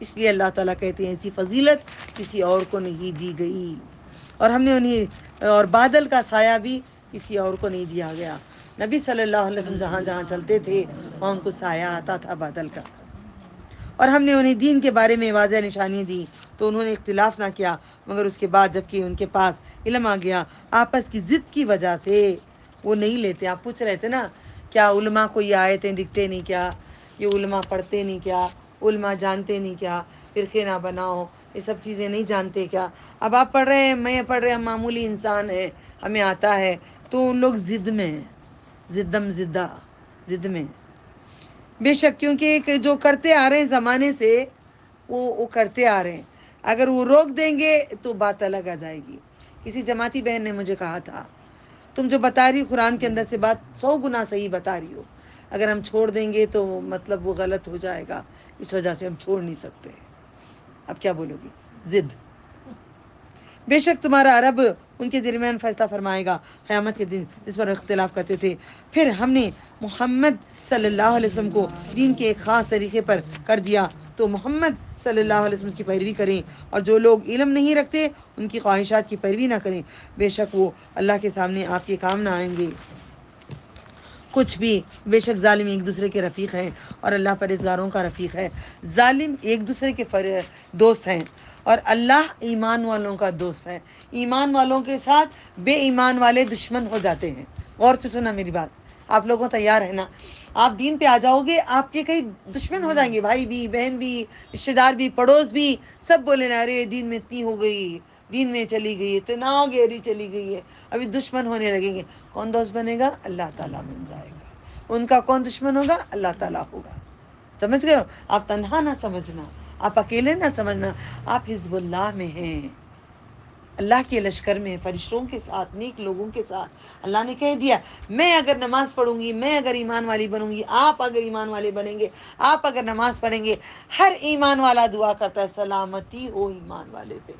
اس لیے اللہ تعالیٰ کہتے ہیں ایسی فضیلت کسی اور کو نہیں دی گئی. اور ہم نے انہیں اور بادل کا سایہ بھی کسی اور کو نہیں دیا گیا. نبی صلی اللہ علیہ وسلم جہاں جہاں چلتے تھے وہاں ان کو سایہ آتا تھا بادل کا. اور ہم نے انہیں دین کے بارے میں واضح نشانی دی تو انہوں نے اختلاف نہ کیا، مگر اس کے بعد جب کہ ان کے پاس علم آ گیا آپس کی ضد کی وجہ سے وہ نہیں لیتے. آپ پوچھ رہے تھے نا کیا علماء کو یہ آیتیں دکھتے نہیں کیا، یہ علماء پڑھتے نہیں کیا، علماء جانتے نہیں کیا، فرقے نہ بناؤ، یہ سب چیزیں نہیں جانتے کیا. اب آپ پڑھ رہے ہیں، میں پڑھ رہے ہیں، ہم معمولی انسان ہیں، ہمیں آتا ہے، تو ان لوگ ضد میں ہیں، ضد میں. بے شک کیونکہ جو کرتے آ رہے ہیں زمانے سے وہ کرتے آ رہے ہیں. اگر وہ روک دیں گے تو بات الگ آ جائے گی. کسی جماعتی بہن نے مجھے کہا تھا تم جو بتا رہی قرآن کے اندر سے بات 100 گنا صحیح بتا رہی ہو، اگر ہم چھوڑ دیں گے تو مطلب وہ غلط ہو جائے گا، اس وجہ سے ہم چھوڑ نہیں سکتے. اب کیا بولو گی؟ ضد. بے شک تمہارا رب ان کے درمیان فیصلہ فرمائے گا قیامت کے دن جس پر اختلاف کرتے تھے. پھر ہم نے محمد صلی اللہ علیہ وسلم کو دین کے ایک خاص طریقے پر کر دیا تو محمد صلی اللہ علیہ وسلم کی پیروی کریں، اور جو لوگ علم نہیں رکھتے ان کی خواہشات کی پیروی نہ کریں. بے شک وہ اللہ کے سامنے آپ کے کام نہ آئیں گے کچھ بھی. بے شک ظالم ایک دوسرے کے رفیق ہیں اور اللہ پرہیزگاروں کا رفیق ہے. ظالم ایک دوسرے کے دوست ہیں اور اللہ ایمان والوں کا دوست ہے. ایمان والوں کے ساتھ بے ایمان والے دشمن ہو جاتے ہیں. غور سے سنا میری بات، آپ لوگوں تیار ہے نا؟ آپ دین پہ آ جاؤ گے آپ کے کئی دشمن ہو جائیں گے، بھائی بھی، بہن بھی، رشتے دار بھی، پڑوس بھی، سب بولے نا ارے دین میں اتنی ہو گئی، دین میں چلی گئی، اتنا گہری چلی گئی ہے، ابھی دشمن ہونے لگیں گے. کون دوست بنے گا؟ اللہ تعالیٰ بن جائے گا. ان کا کون دشمن ہوگا؟ اللہ تعالیٰ ہوگا. سمجھ گئے ہو؟ آپ تنہا نہ سمجھنا، آپ اکیلے نہ سمجھنا، آپ حزب اللہ میں ہیں، اللہ کے لشکر میں، فرشتوں کے ساتھ، نیک لوگوں کے ساتھ. اللہ نے کہہ دیا میں اگر نماز پڑھوں گی، میں اگر ایمان والی بنوں گی، آپ اگر ایمان والے بنیں گے، آپ اگر نماز پڑھیں گے، ہر ایمان والا دعا کرتا ہے سلامتی ہو ایمان والے پہ،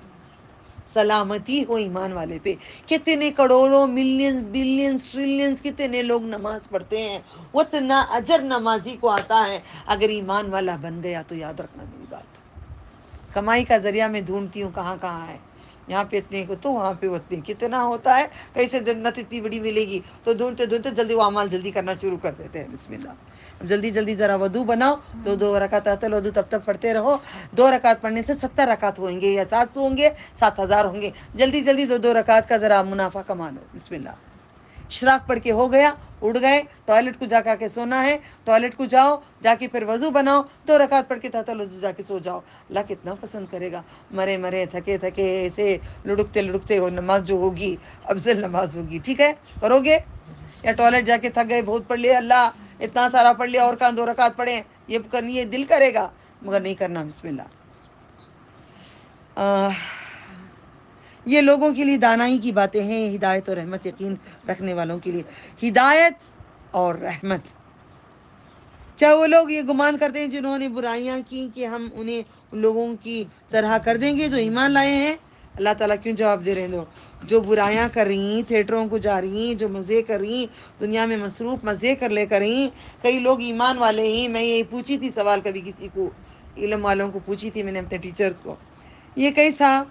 سلامتی ہو ایمان والے پہ. کتنے کروڑوں ملینز بلینز ٹریلینز کتنے لوگ نماز پڑھتے ہیں، اتنا اجر نمازی کو آتا ہے اگر ایمان والا بن گیا. تو یاد رکھنا میری بات. کمائی کا ذریعہ میں ڈھونڈتی ہوں کہاں کہاں ہے، یہاں پہ اتنے کو تو وہاں پہ اتنے، کتنا ہوتا ہے کیسے جنت اتنی بڑی ملے گی. تو ڈھونڈتے ڈھونڈتے جلدی وہ اعمال جلدی کرنا شروع کر دیتے ہیں. بسم اللہ، جلدی جلدی ذرا وضو بناؤ، دو رکعت وضو تب تک پڑھتے رہو. 2 رکعت پڑھنے سے 70 رکعت ہوں گے یا 700 ہوں گے، 7000 ہوں گے. جلدی جلدی 2 رکعت کا ذرا منافع کما لو. بسم اللہ. اشراق پڑھ کے ہو گیا، اڑ گئے، ٹوائلٹ کو جا کے سونا ہے، ٹوائلٹ کو جاؤ، جا کے پھر وضو بناؤ، 2 رکعت پڑھ کے وضو جا کے سو جاؤ. اللہ کتنا پسند کرے گا. مرے مرے تھکے تھکے ایسے لڑکتے لڑکتے ہو نماز جو ہوگی افضل نماز ہوگی. ٹھیک ہے، کرو گے؟ یا ٹوائلٹ جا کے تھک گئے، بہت پڑھ لیا، اللہ اتنا سارا پڑھ لیا اور کہاں 2 رکعت پڑھیں، یہ کرنی ہے، دل کرے گا مگر نہیں کرنا. بسم اللہ. یہ لوگوں کے لیے دانائی کی باتیں ہیں، ہدایت اور رحمت یقین رکھنے والوں کے لیے. ہدایت اور رحمت. کیا وہ لوگ یہ گمان کرتے ہیں جنہوں نے برائیاں کی کہ ہم انہیں ان لوگوں کی طرح کر دیں گے جو ایمان لائے ہیں؟ اللہ تعالیٰ کیوں جواب دے رہے ہیں؟ جو برائیاں کر رہی ہیں، تھیٹروں کو جا رہی ہیں، جو مزے کر رہی ہیں، دنیا میں مصروف مزے کر لے کر رہی ہیں. کئی لوگ ایمان والے ہیں. میں یہی پوچھی تھی سوال کبھی کسی کو، علم والوں کو پوچھی تھی میں نے اپنے ٹیچرز کو، یہ کیسا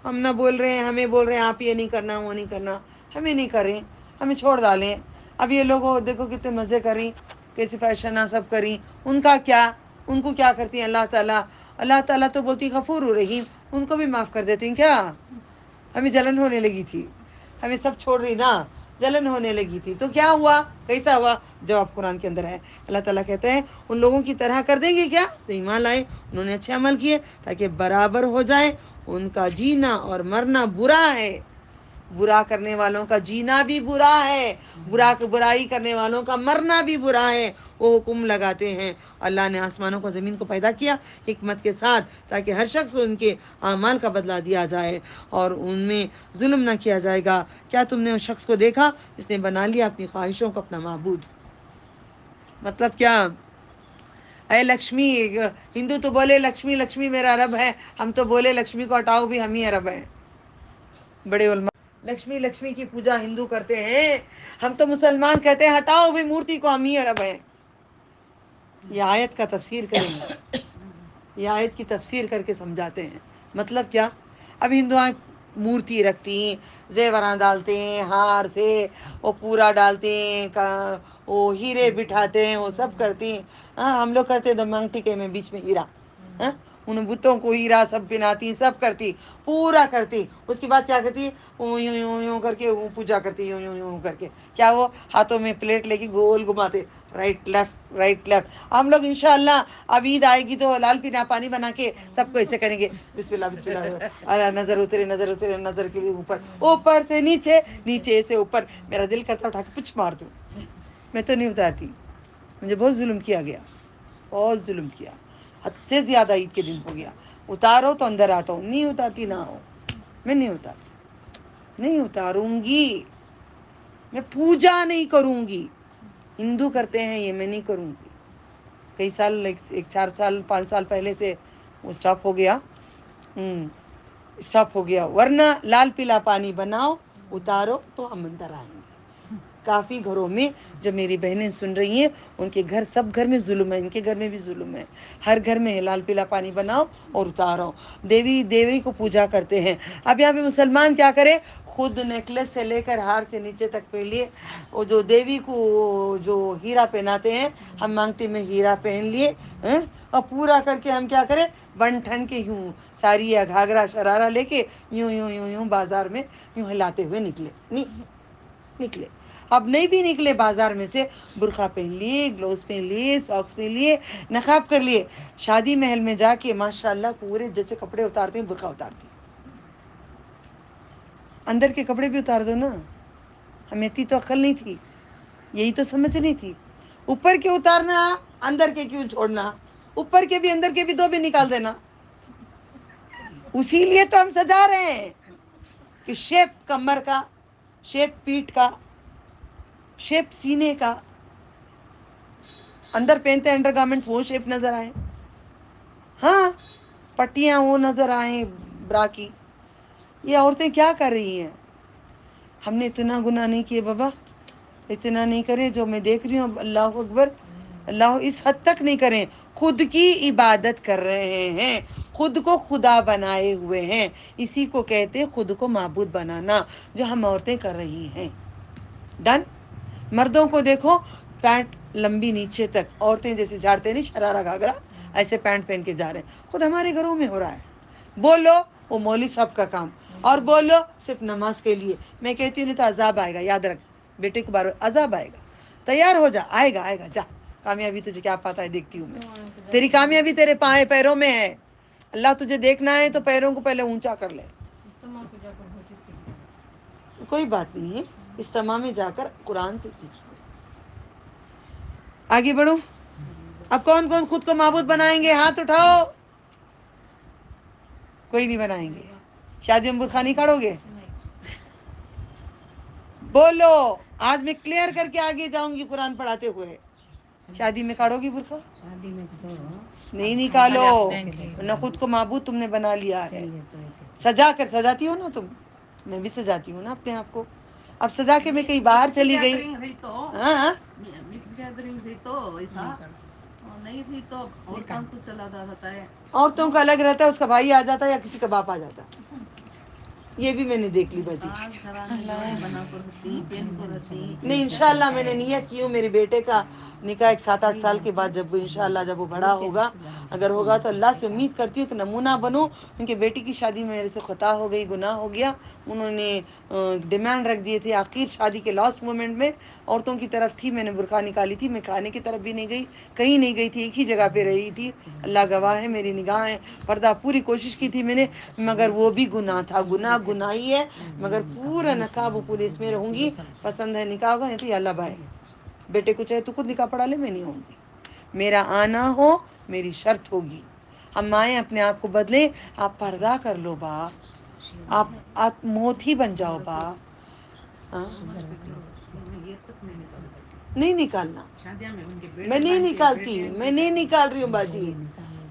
ہم نہ بول رہے ہیں، ہمیں بول رہے ہیں آپ یہ نہیں کرنا وہ نہیں کرنا، ہمیں نہیں کریں، ہمیں چھوڑ ڈالیں. اب یہ لوگ دیکھو کتنے مزے کریں، کیسے فیشن سب کریں. ان کا کیا؟ ان کو کیا کرتی ہیں اللہ تعالیٰ تو بولتی غفور رحیم، ان کو بھی معاف کر دیتے ہیں. کیا ہمیں جلن ہونے لگی تھی، ہمیں سب چھوڑ رہی نا، جلن ہونے لگی تھی. تو کیا ہوا؟ کیسا ہوا؟ جواب قرآن کے اندر ہے. اللہ تعالیٰ کہتے ہیں ان لوگوں کی طرح کر دیں گے کیا تو ایمان لائے، انہوں نے اچھے عمل کیے تاکہ برابر ہو جائے. ان کا جینا اور مرنا برا ہے، برا کرنے والوں کا جینا بھی برا ہے، برائی کرنے والوں کا مرنا بھی برا ہے. وہ حکم لگاتے ہیں اللہ نے آسمانوں کو زمین کو پیدا کیا حکمت کے ساتھ تاکہ ہر شخص کو ان کے اعمال کا بدلہ دیا جائے اور ان میں ظلم نہ کیا جائے گا. کیا تم نے اس شخص کو دیکھا جس نے بنا لیا اپنی خواہشوں کو اپنا معبود؟ مطلب کیا؟ اے لکشمی، ہندو تو بولے لکشمی لکشمی میرا رب ہے، ہم تو بولے لکشمی کو ہٹاؤ بھی ہم ہی رب ہیں. بڑے علماء لکشمی لکشمی کی پوجا ہندو کرتے ہیں، ہم تو مسلمان کہتے ہیں ہٹاؤ بھی مورتی کو ہم ہی رب ہیں. یہ آیت کا تفسیر کریں گے. یہ آیت کی تفسیر کر کے سمجھاتے ہیں. مطلب کیا؟ اب ہندوان مورتی رکھتی ہیں, زیوراں ڈالتے ہیں, ہار سے وہ پورا ڈالتے ہیں, وہ ہیرے بٹھاتے ہیں, وہ سب کرتی ہیں. ہاں ہم لوگ کرتے ہیں دمنگ ٹکے میں بیچ میں ہیرا, ہاں ان بتوں کو ہیرا سب پہناتی, سب کرتی, پورا کرتی. اس کے بعد کیا کرتی؟ یوں یوں یوں کر کے وہ پوجا کرتی, یوں یوں یوں کر کے. کیا وہ ہاتھوں میں پلیٹ لے کے گول گھماتے, رائٹ لیفٹ رائٹ لیفٹ. ہم لوگ انشاءاللہ اب عید آئے گی تو لال پینا پانی بنا کے سب کو ایسے کریں گے, بسم اللہ بسم اللہ, نظر اترے نظر اترے, نظر کے لیے اوپر, اوپر سے نیچے, نیچے سے اوپر. میرا دل کرتا اٹھا کے کچھ مار دوں. میں تو نہیں اتارتی, مجھے بہت ظلم کیا گیا, بہت ظلم کیا, حد سے زیادہ عید کے دن ہو گیا. اتارو تو اندر آتا ہوں, نہیں اتارتی نہ ہو, میں نہیں اتارتی, نہیں اتاروں گی. میں پوجا نہیں کروں گی. ہندو کرتے ہیں یہ, میں نہیں کروں گی. کئی سال, ایک 4 سال 5 سال پہلے سے وہ اسٹاپ ہو گیا, اسٹاپ ہو گیا. ورنہ لال پیلا پانی بناؤ, اتارو تو ہم اندر آئیں گے. کافی گھروں میں جو میری بہنیں سن رہی ہیں, ان کے گھر, سب گھر میں ظلم ہے, ان کے گھر میں بھی ظلم ہے. ہر گھر میں لال پیلا پانی بناؤ اور اتارو. دیوی کو پوجا کرتے ہیں. اب یہاں پہ مسلمان کیا کرے, خود نیکلس سے لے کر ہار سے نیچے تک پہن لیے. وہ جو دیوی کو جو ہیرا پہناتے ہیں, ہم مانگٹی میں ہیرا پہن لیے, اور پورا کر کے ہم کیا کریں, بن ٹھن کے یوں ساری یا گھاگرا شرارہ لے کے یوں یوں یوں یوں بازار میں یوں ہلاتے ہوئے نکلے. اب نہیں بھی نکلے بازار میں سے, برقع پہن لیے, گلوز پہن لیے, ساکس پہن لیے, نقاب کر لیے. شادی محل میں جا کے ماشاءاللہ پورے جیسے کپڑے اتارتے ہیں, برقع اتارتی. اندر کے کپڑے بھی اتار دو نا. ہمیں اتنی تو عقل نہیں تھی, یہی تو سمجھ نہیں تھی. اوپر کے اتارنا, اندر کے کیوں چھوڑنا, اوپر کے بھی اندر کے بھی دو بھی نکال دینا. اسی لیے تو ہم سجا رہے ہیں کہ شیپ کمر کا, شیپ پیٹ کا, شیپ سینے کا, اندر پہنتے انڈر گارمنٹس وہ شیپ نظر آئے, ہاں پٹیاں وہ نظر آئیں برا کی. یہ عورتیں کیا کر رہی ہیں؟ ہم نے اتنا گناہ نہیں کیے بابا, اتنا نہیں کرے جو میں دیکھ رہی ہوں. اللہ اکبر, اللہ اس حد تک نہیں کریں. خود کی عبادت کر رہے ہیں, خود کو خدا بنائے ہوئے ہیں. اسی کو کہتے خود کو معبود بنانا, جو ہم عورتیں کر رہی ہیں. ڈن. مردوں کو دیکھو, پینٹ لمبی نیچے تک, عورتیں جیسے جھاڑتے نہیں شرارہ گھاگرا, ایسے پینٹ پہن کے جا رہے ہیں. خود ہمارے گھروں میں ہو رہا ہے. بولو وہ مولوی صاحب کا کام, اور بولو صرف نماز کے لیے. میں کہتی ہوں نہیں تو عذاب آئے گا, یاد رکھ بیٹے کو بار عذاب آئے گا. تیار ہو جا, آئے گا جا. کامیابی تجھے کیا پاتا ہے, دیکھتی ہوں میں. تیری کامیابی تیرے پیروں میں ہے. اللہ تجھے دیکھنا ہے تو پیروں کو پہلے اونچا کر لے. کوئی بات نہیں ہے, اجتماع میں جا کر قرآن سے سیکھیے. آگے بڑھو. اب کون کون خود کو معبود بنائیں گے, ہاتھ اٹھاؤ. کوئی نہیں بنائیں گے. شادی میں برقع نہیں کھاڑو گے؟ بولو. آج میں کلیئر کر کے آگے جاؤں گی قرآن پڑھاتے ہوئے. شادی میں کھاڑو گی برقع؟ شادی میں تو نہیں نکالو, نہ خود کو معبود تم نے بنا لیا ہے. سجا کر, سجاتی ہو نا تم, میں بھی سجاتی ہوں نا اپنے آپ کو. اب سجا کے میں کہیں باہر چلی گئی, ہاں مکس گیدرنگ ہوئی تو ایسا نہیں ہوئی تو اور کام تو چلا رہتا ہے. عورتوں کا الگ رہتا ہے, اس کا بھائی آ جاتا ہے یا کسی کا باپ آ جاتا ہے. یہ بھی میں نے دیکھ لی باجی. بنا کر رہتی, پہن کر رہتی. نہیں انشاءاللہ میں نے نیت کی ہوں, میرے بیٹے کا نکاح 7-8 سال کے بعد, جب انشاءاللہ جب وہ بڑا ہوگا, اگر ہوگا تو اللہ سے امید کرتی ہوں کہ نمونہ بنوں. کیونکہ بیٹی کی شادی میں میرے سے خطا ہو گئی, گناہ ہو گیا. انہوں نے ڈیمانڈ رکھ دیے تھے آخر شادی کے لاسٹ مومنٹ میں. عورتوں کی طرف تھی, میں نے برقع نکالی تھی. میں کھانے کی طرف بھی نہیں گئی, کہیں نہیں گئی تھی, ایک ہی جگہ پہ رہی تھی. اللہ گواہ ہے, میری نگاہ ہے, پردہ پوری کوشش کی تھی میں نے, مگر وہ بھی گناہ تھا. گناہ ہی ہے, مگر پورا نقاب پورے اس میں رہوں گی. پسند ہے نکاح ہوگا, نہیں تو یا اللہ بھائی. بیٹے کو چاہے تو خود نکاح پڑھا لے, میں نہیں ہوں گی. میرا آنا ہو میری شرط ہوگی. ہم مائیں اپنے آپ کو بدلیں. آپ پردہ کر لو با, آپ موتھی بن جاؤ با. نہیں نکالنا, میں نہیں نکالتی, میں نہیں نکال رہی ہوں باجی.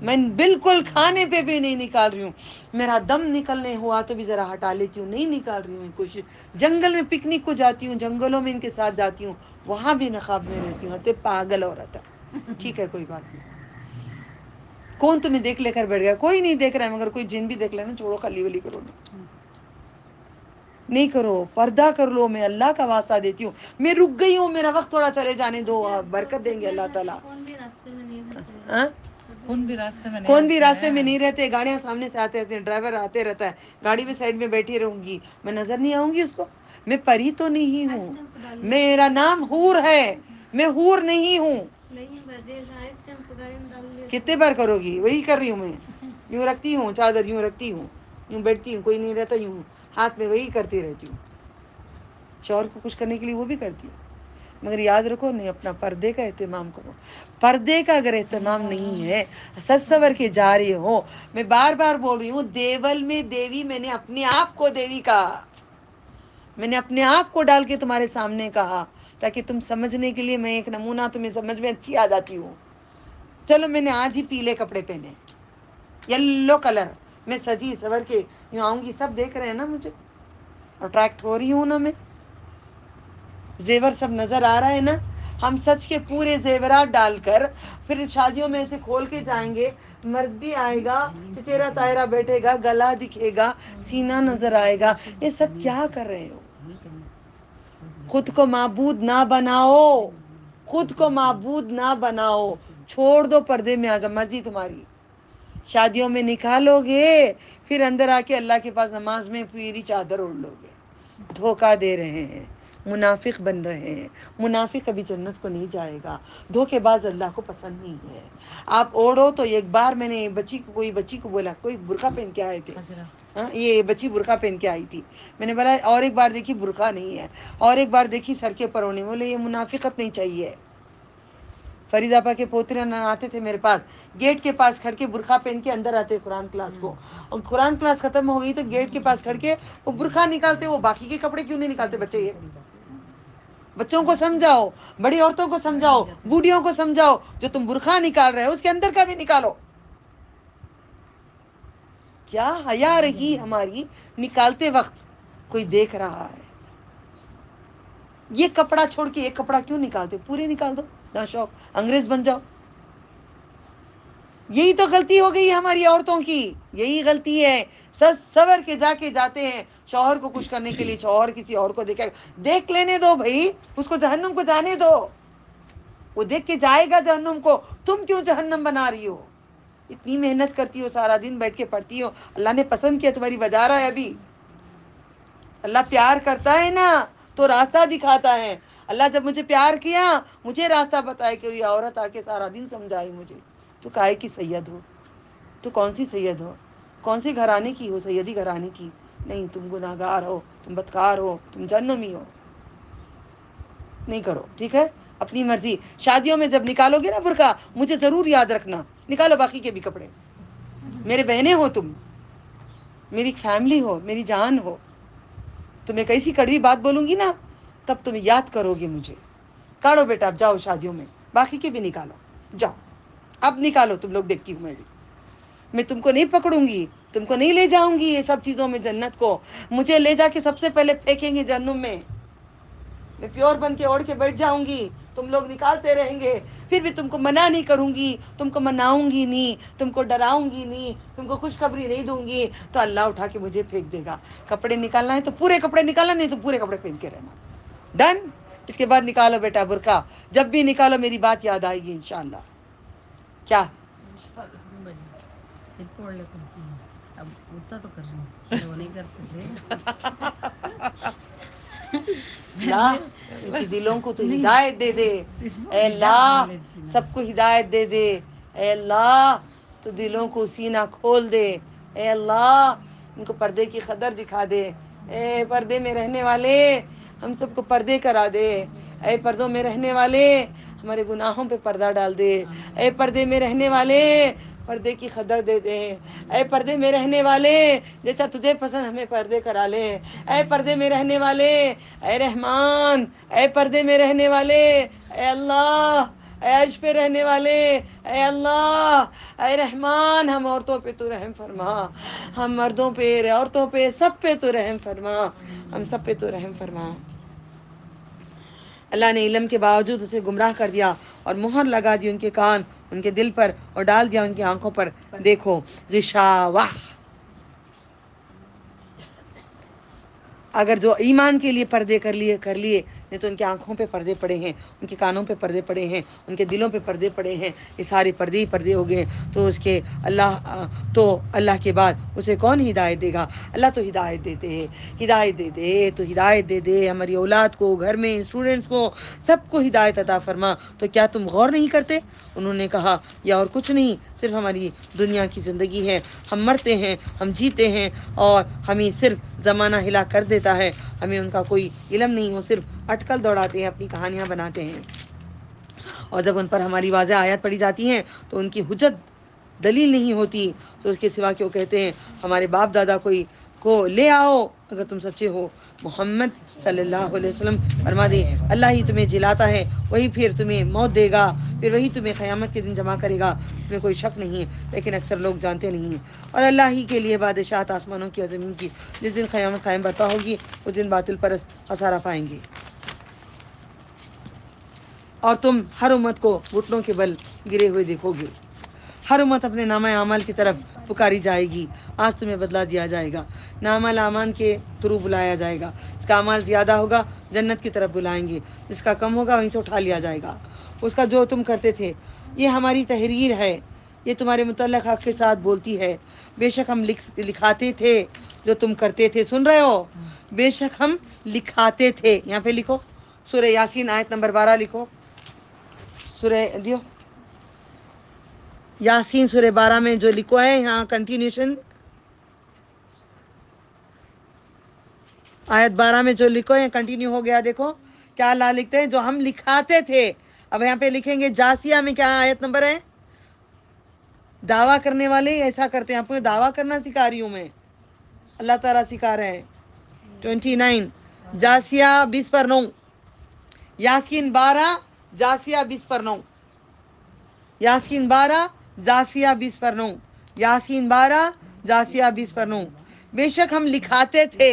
میں بالکل کھانے پہ بھی نہیں نکال رہی ہوں. میرا دم نکلنے ہوا تو بھی ذرا ہٹا لیتی ہوں, نہیں نکال رہی ہوں. کوشش, جنگل میں پکنک کو جاتی ہوں, جنگلوں میں ان کے ساتھ جاتی ہوں, وہاں بھی نقاب میں رہتی ہوں. پاگل عورت ہے. ٹھیک ہے, کوئی بات نہیں. کون تمہیں دیکھ لے کر بیٹھ گیا؟ کوئی نہیں دیکھ رہا ہے، مگر کوئی جن بھی دیکھ لینا چھوڑو، خلی ولی کرو نہیں کرو، پردہ کر لو. میں اللہ کا واسطہ دیتی ہوں، میں رک گئی ہوں، میرا وقت تھوڑا چلے جانے دو، برکت دیں گے اللہ تعالیٰ. کون بھی راستے میں نہیں رہتے. ہاں کون بھی راستے میں نہیں کون بھی رہتے راستے میں ہیں. نہیں رہتے، گاڑیاں سامنے سے آتے رہتے ہیں، ڈرائیور آتے رہتا ہے، گاڑی میں سائڈ میں بیٹھی رہوں گی، میں نظر نہیں آؤں گی اس کو؟ میں پری تو نہیں ہوں، میرا نام حور ہے، میں حور نہیں ہوں. نہیں بجے گا اس ٹائم پہ گاڑی میں ڈال دیا. کتنے بار کرو گی؟ وہی کر رہی ہوں میں، یوں رکھتی ہوں چادر، یوں رکھتی ہوں، یوں بیٹھتی ہوں، کوئی نہیں رہتا یوں ہاتھ میں وہی کرتی رہتی ہوں. شوہر کو خوش کرنے کے لیے وہ بھی کرتی ہوں، مگر یاد رکھو نہیں، اپنا پردے کا اہتمام کرو. پردے کا اگر اہتمام نہیں ہے، سج سور کے جا رہے ہو، میں بار بار بول رہی ہوں، دیول میں دیوی، میں نے اپنے آپ کو دیوی کہا، میں نے اپنے آپ کو ڈال کے تمہارے سامنے کہا، تاکہ تم سمجھنے کے لیے میں ایک نمونہ تمہیں سمجھ میں اچھی آ جاتی ہوں. چلو میں نے آج ہی پیلے کپڑے پہنے، یلو کلر، میں سجی سور کے یوں آؤں گی، سب دیکھ رہے ہیں نا مجھے، اٹریکٹ ہو رہی ہوں نا میں، زیور سب نظر آ رہا ہے نا. ہم سچ کے پورے زیورات ڈال کر پھر شادیوں میں ایسے کھول کے جائیں گے، مرد بھی آئے گا، چچیرا تائرا بیٹھے گا، گلا دکھے گا، سینہ نظر آئے گا. یہ سب کیا کر رہے ہو؟ خود کو معبود نہ بناؤ، خود کو معبود نہ بناؤ، چھوڑ دو پردے میں اعظم جی تمہاری. شادیوں میں نکالو گے، پھر اندر آ کے اللہ کے پاس نماز میں پوری چادر اوڑھ لو گے. دھوکہ دے رہے ہیں، منافق بن رہے ہیں. منافق کبھی جنت کو نہیں جائے گا، دھوکے باز اللہ کو پسند نہیں ہے. آپ اوڑھو تو ایک بار میں نے کوئی بچی کو بولا، کوئی برقع پہن کے آئے تھے، ہاں یہ بچی برقع پہن کے آئی تھی، میں نے بولا اور ایک بار دیکھی برقع نہیں ہے، اور ایک بار دیکھی سر کے پرونے، بولے یہ منافقت نہیں چاہیے. فرید آپا کے پوترے آتے تھے میرے پاس، گیٹ کے پاس کھڑ کے برقع پہن کے اندر آتے قرآن کلاس کو، اور قرآن کلاس ختم ہو گئی تو گیٹ کے پاس کھڑ کے وہ برقع نکالتے، وہ باقی کے کپڑے کیوں نہیں نکالتے بچے؟ یہ بچوں کو سمجھاؤ، بڑی عورتوں کو سمجھاؤ، بوڑھیوں کو سمجھاؤ، جو تم برقع نکال رہے ہو اس کے اندر کا بھی نکالو. کیا حیا رہی ہماری نکالتے وقت، کوئی دیکھ رہا ہے. یہ کپڑا چھوڑ کے ایک کپڑا کیوں نکالتے؟ پورے نکال دو، نہ شوق انگریز بن جاؤ. یہی تو غلطی ہو گئی ہماری عورتوں کی، یہی غلطی ہے. سج سور کے جاتے ہیں شوہر کو خوش کرنے کے لیے، شوہر کسی اور کو دیکھ لینے دو بھائی، اس کو جہنم کو جانے دو، وہ دیکھ کے جائے گا جہنم کو، تم کیوں جہنم بنا رہی ہو؟ اتنی محنت کرتی ہو، سارا دن بیٹھ کے پڑھتی ہو، اللہ نے پسند کیا تمہاری بجا رہا ہے. ابھی اللہ پیار کرتا ہے نا تو راستہ دکھاتا ہے. اللہ جب مجھے پیار کیا، مجھے راستہ بتایا کہ یہ عورت آ کے سارا دن سمجھائی مجھے، تو کائے کی سید ہو؟ تو کون سی سید ہو؟ کون سی گھرانے کی ہو؟ سیدی گھرانے کی نہیں. تم گناہگار ہو، تم بدکار ہو، تم جہنمی ہو. نہیں کرو، ٹھیک ہے؟ اپنی مرضی. شادیوں میں جب نکالو گے نا برقع، مجھے ضرور یاد رکھنا، نکالو باقی کے بھی کپڑے. میرے بہنیں ہو تم، میری فیملی ہو، میری جان ہو. تو میں کیسی کڑوی بات بولوں گی نا، تب تم یاد کرو گے مجھے. کاڑو بیٹا، اب جاؤ شادیوں میں، باقی کے بھی نکالو، جاؤ اب نکالو. تم لوگ دیکھتی ہوں میں تم کو نہیں پکڑوں گی، تم کو نہیں لے جاؤں گی یہ سب چیزوں میں جنت کو. مجھے لے جا کے سب سے پہلے پھینکیں گے جہنم میں. میں پیور بن کے اوڑھ کے بیٹھ جاؤں گی، تم لوگ نکالتے رہیں گے. پھر بھی تم کو منع نہیں کروں گی، تم کو مناؤں گی نہیں، تم کو ڈراؤں گی نہیں، تم کو خوشخبری نہیں دوں گی، تو اللہ اٹھا کے مجھے پھینک دے گا. کپڑے نکالنا ہے تو پورے کپڑے نکالنا، نہیں تو پورے کپڑے پہن کے رہنا. ڈن؟ اس کے بعد نکالو بیٹا برقع، جب بھی نکالو میری بات یاد آئے گی انشاءاللہ. کیا اب اتنا تو کر رہی ہوں، وہ نہیں کرتے تھے. اللہ ان کے دلوں کو تو ہدایت دے دے. اے اللہ سب کو ہدایت دے دے. اے اللہ تو دلوں کو سینہ کھول دے. اے اللہ ان کو پردے کی قدر دکھا دے. اے پردے میں رہنے والے ہم سب کو پردے کرا دے. اے پردوں میں رہنے والے ہمارے گناہوں پہ پردہ ڈال دے. اے پردے میں رہنے والے پردے کی قدر دے دے. اے پردے میں رہنے والے جیسا تجھے پسند ہمیں پردے کرا لے. اے پردے میں رہنے والے، اے رحمان، اے پردے میں رہنے والے، اے اللہ، اے عرش پہ رہنے والے، اے اللہ، اے رحمان، ہم عورتوں پہ تو رحم فرما، ہم مردوں پہ، عورتوں پہ، سب پہ تو رحم فرما، ہم سب پہ تو رحم فرما. اللہ نے علم کے باوجود اسے گمراہ کر دیا اور مہر لگا دی ان کے کان ان کے دل پر اور ڈال دیا ان کی آنکھوں پر. دیکھو غشاوہ. اگر جو ایمان کے لیے پردے کر لیے نہیں تو ان کی آنکھوں پہ پردے پڑے ہیں, ان کے کانوں پہ پردے پڑے ہیں, ان کے دلوں پہ پردے پڑے ہیں, یہ سارے پردے ہی پردے ہو گئے. تو اس کے اللہ کے بعد اسے کون ہدایت دے گا؟ اللہ تو ہدایت دیتے ہیں. ہدایت دے دے تو ہدایت دے دے ہماری اولاد کو, گھر میں اسٹوڈنٹس کو, سب کو ہدایت عطا فرما. تو کیا تم غور نہیں کرتے؟ انہوں نے کہا یا اور کچھ نہیں, صرف ہماری دنیا کی زندگی ہے, ہم مرتے ہیں, ہم جیتے ہیں, اور ہمیں صرف زمانہ ہلا کر دیتا ہے, ہمیں ان کا کوئی علم نہیں, وہ صرف اٹکل دوڑاتے ہیں, اپنی کہانیاں بناتے ہیں. اور جب ان پر ہماری واضح آیات پڑھی جاتی ہیں تو ان کی حجت دلیل نہیں ہوتی, تو اس کے سوا کیوں کہتے ہیں ہمارے باپ دادا کو لے آؤ اگر تم سچے ہو. محمد صلی اللہ علیہ وسلم فرما دیں اللہ ہی تمہیں جلاتا ہے, وہی پھر تمہیں موت دے گا, پھر وہی تمہیں قیامت کے دن جمع کرے گا, اس میں کوئی شک نہیں ہے, لیکن اکثر لوگ جانتے نہیں ہیں. اور اللہ ہی کے لیے بادشاہت آسمانوں کی اور زمین کی. جس دن قیامت قائم برپا ہوگی اس دن باطل پرست خسارہ پائیں گے, اور تم ہر امت کو گھٹنوں کے بل گرے ہوئے دیکھو گے. ہر امت اپنے نامہ اعمال کی طرف پکاری جائے گی. آج تمہیں بدلا دیا جائے گا, نامہ الاعمال کے تھرو بلایا جائے گا. اس کا اعمال زیادہ ہوگا جنت کی طرف بلائیں گے, جس کا کم ہوگا وہیں سے اٹھا لیا جائے گا. اس کا جو تم کرتے تھے یہ ہماری تحریر ہے, یہ تمہارے متعلق حق کے ساتھ بولتی ہے. بے شک ہم لکھاتے تھے جو تم کرتے تھے. سن رہے ہو؟ بے شک ہم لکھاتے تھے. یہاں پہ لکھو سورہ یاسین آیت نمبر 12 لکھو. سورہ دیو یاسین سورہ 12 میں جو لکھو ہے یہاں کنٹینیوشن آیت 12 میں جو لکھو ہے کنٹینیو ہو گیا. دیکھو کیا اللہ لکھتے ہیں, جو ہم لکھاتے تھے. اب یہاں پہ لکھیں گے جاسیہ میں کیا آیت نمبر ہے؟ دعویٰ کرنے والے ایسا کرتے ہیں, آپ کو دعویٰ کرنا سکھا رہی ہوں میں, اللہ تعالیٰ سکھا رہے ہیں. 29 جاسیہ 20/9, یاسین 12 جاسیہ 20/9, یاسین 12 جاسیہ 20/9, یاسین 12 جاسیہ 20/9. بے شک ہم لکھاتے تھے.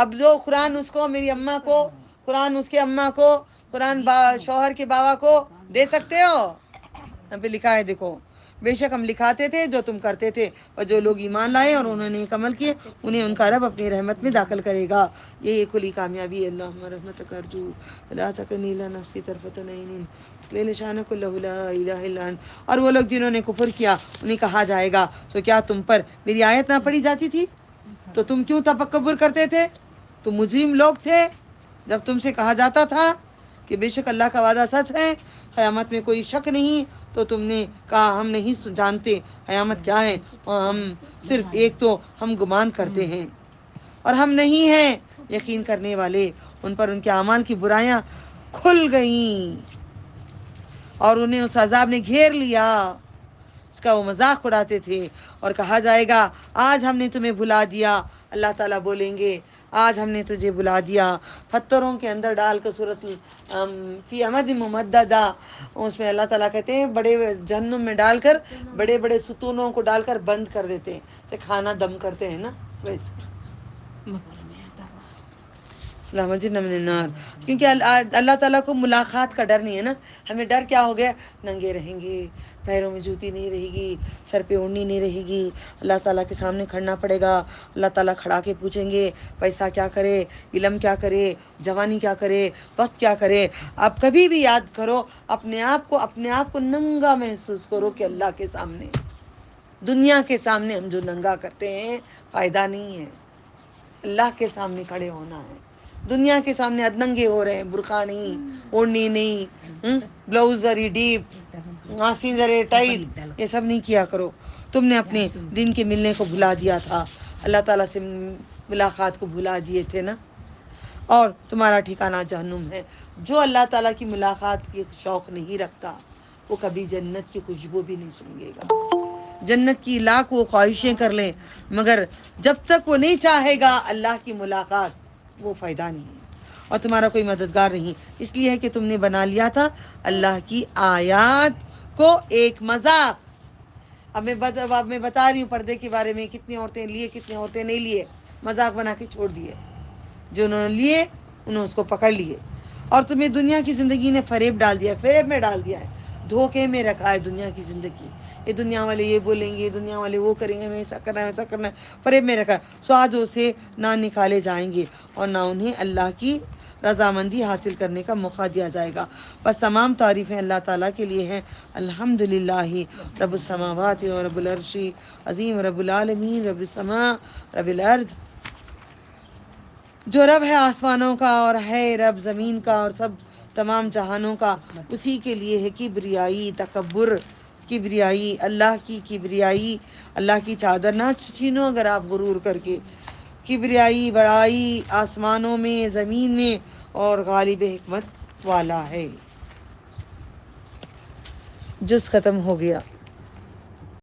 اب جو قرآن اس کو میری اماں کو, قرآن اس کے اماں کو, قرآن شوہر کے بابا کو دے سکتے ہو؟ یہاں پہ لکھا ہے دیکھو, بے شک ہم لکھاتے تھے جو تم کرتے تھے, اور جو لوگ ایمان لائے اور انہوں نے ایک عمل کیے انہیں ان کا رب اپنی رحمت میں داخل کرے گا. یہ کلی کامیابی ہے. اللہم رحمتک ارجو لا تکلنی الی نفسی طرفۃ عین اصلح لي شأن كله لا الہ الا انت. اور وہ لوگ جنہوں نے کفر کیا انہیں کہا جائے گا تو کیا تم پر میری آیت نہ پڑھی جاتی تھی تو تم کیوں تکبر کرتے تھے؟ تم مجرم لوگ تھے. جب تم سے کہا جاتا تھا کہ بے شک اللہ کا وعدہ سچ ہے, قیامت میں کوئی شک نہیں, تو تم نے کہا ہم نہیں جانتے قیامت کیا ہے, اور ہم صرف ایک تو ہم گمان کرتے ہیں اور ہم نہیں ہیں یقین کرنے والے. ان پر ان کے اعمال کی برائیاں کھل گئیں اور انہیں اس عذاب نے گھیر لیا. اس کا وہ مذاق اڑاتے تھے, اور کہا جائے گا آج ہم نے تمہیں بھلا دیا. اللہ تعالیٰ بولیں گے آج ہم نے تجھے بھلا دیا. پتھروں کے اندر ڈال کر صورت فی امد ممددہ, اس میں اللہ تعالیٰ کہتے ہیں بڑے جہنم میں ڈال کر بڑے بڑے ستونوں کو ڈال کر بند کر دیتے ہیں, جیسے کھانا دم کرتے ہیں نا ویسے. کیونکہ اللہ تعالیٰ کو ملاقات کا ڈر نہیں ہے نا. ہمیں ڈر کیا ہو گیا, ننگے رہیں گے, پیروں میں جوتی نہیں رہے گی, سر پہ اوڑھنی نہیں رہے گی, اللہ تعالیٰ کے سامنے کھڑنا پڑے گا, اللہ تعالیٰ کھڑا کے پوچھیں گے پیسہ کیا کرے, علم کیا کرے, جوانی کیا کرے, وقت کیا کرے. آپ کبھی بھی یاد کرو اپنے آپ کو ننگا محسوس کرو کہ اللہ کے سامنے, دنیا کے سامنے ہم جو ننگا کرتے ہیں فائدہ نہیں ہے. اللہ کے سامنے کھڑے ہونا ہے. دنیا کے سامنے ادننگے ہو رہے ہیں, برقع نہیں, اوڑھنی نہیں, بلاؤز ذری ڈیپ, آستین ذرے ٹائٹ, یہ سب نہیں کیا کرو. تم نے اپنے دن کے ملنے کو بھلا دیا تھا, اللہ تعالیٰ سے ملاقات کو بھلا دیے تھے نا, اور تمہارا ٹھکانہ جہنم ہے. جو اللہ تعالیٰ کی ملاقات کی شوق نہیں رکھتا وہ کبھی جنت کی خوشبو بھی نہیں سونگھے گا. جنت کی لاکھ وہ خواہشیں کر لیں مگر جب تک وہ نہیں چاہے گا اللہ کی ملاقات, وہ فائدہ نہیں ہے, اور تمہارا کوئی مددگار نہیں. اس لیے ہے کہ تم نے بنا لیا تھا اللہ کی آیات کو ایک مذاق. اب میں بتا رہی ہوں پردے کے بارے میں, کتنی عورتیں لیے کتنی عورتیں نہیں لیے, مذاق بنا کے چھوڑ دیے. جنہوں نے لیے انہوں اس کو پکڑ لیے, اور تمہیں دنیا کی زندگی نے فریب ڈال دیا, فریب میں ڈال دیا ہے. دھوکے میں رکھا ہے دنیا کی زندگی. یہ دنیا والے یہ بولیں گے, دنیا والے وہ کریں گے, ہمیں ایسا کرنا ہے ویسا کرنا ہے, فریب میں رکھا ہے. سو آج اسے نہ نکالے جائیں گے اور نہ انہیں اللہ کی رضامندی حاصل کرنے کا موقع دیا جائے گا. بس تمام تعریفیں اللہ تعالیٰ کے لیے ہیں. الحمدللہ رب السماوات و رب العرش عظیم, رب العالمین, رب السماء رب الارض. جو رب ہے آسمانوں کا اور ہے رب زمین کا اور سب تمام جہانوں کا, اسی کے لیے ہے کبریائی, تکبر, کبریائی, اللہ کی کبریائی. اللہ کی چادر نہ چھینو اگر آپ غرور کر کے. کبریائی بڑائی آسمانوں میں, زمین میں, اور غالب حکمت والا ہے. جز ختم ہو گیا.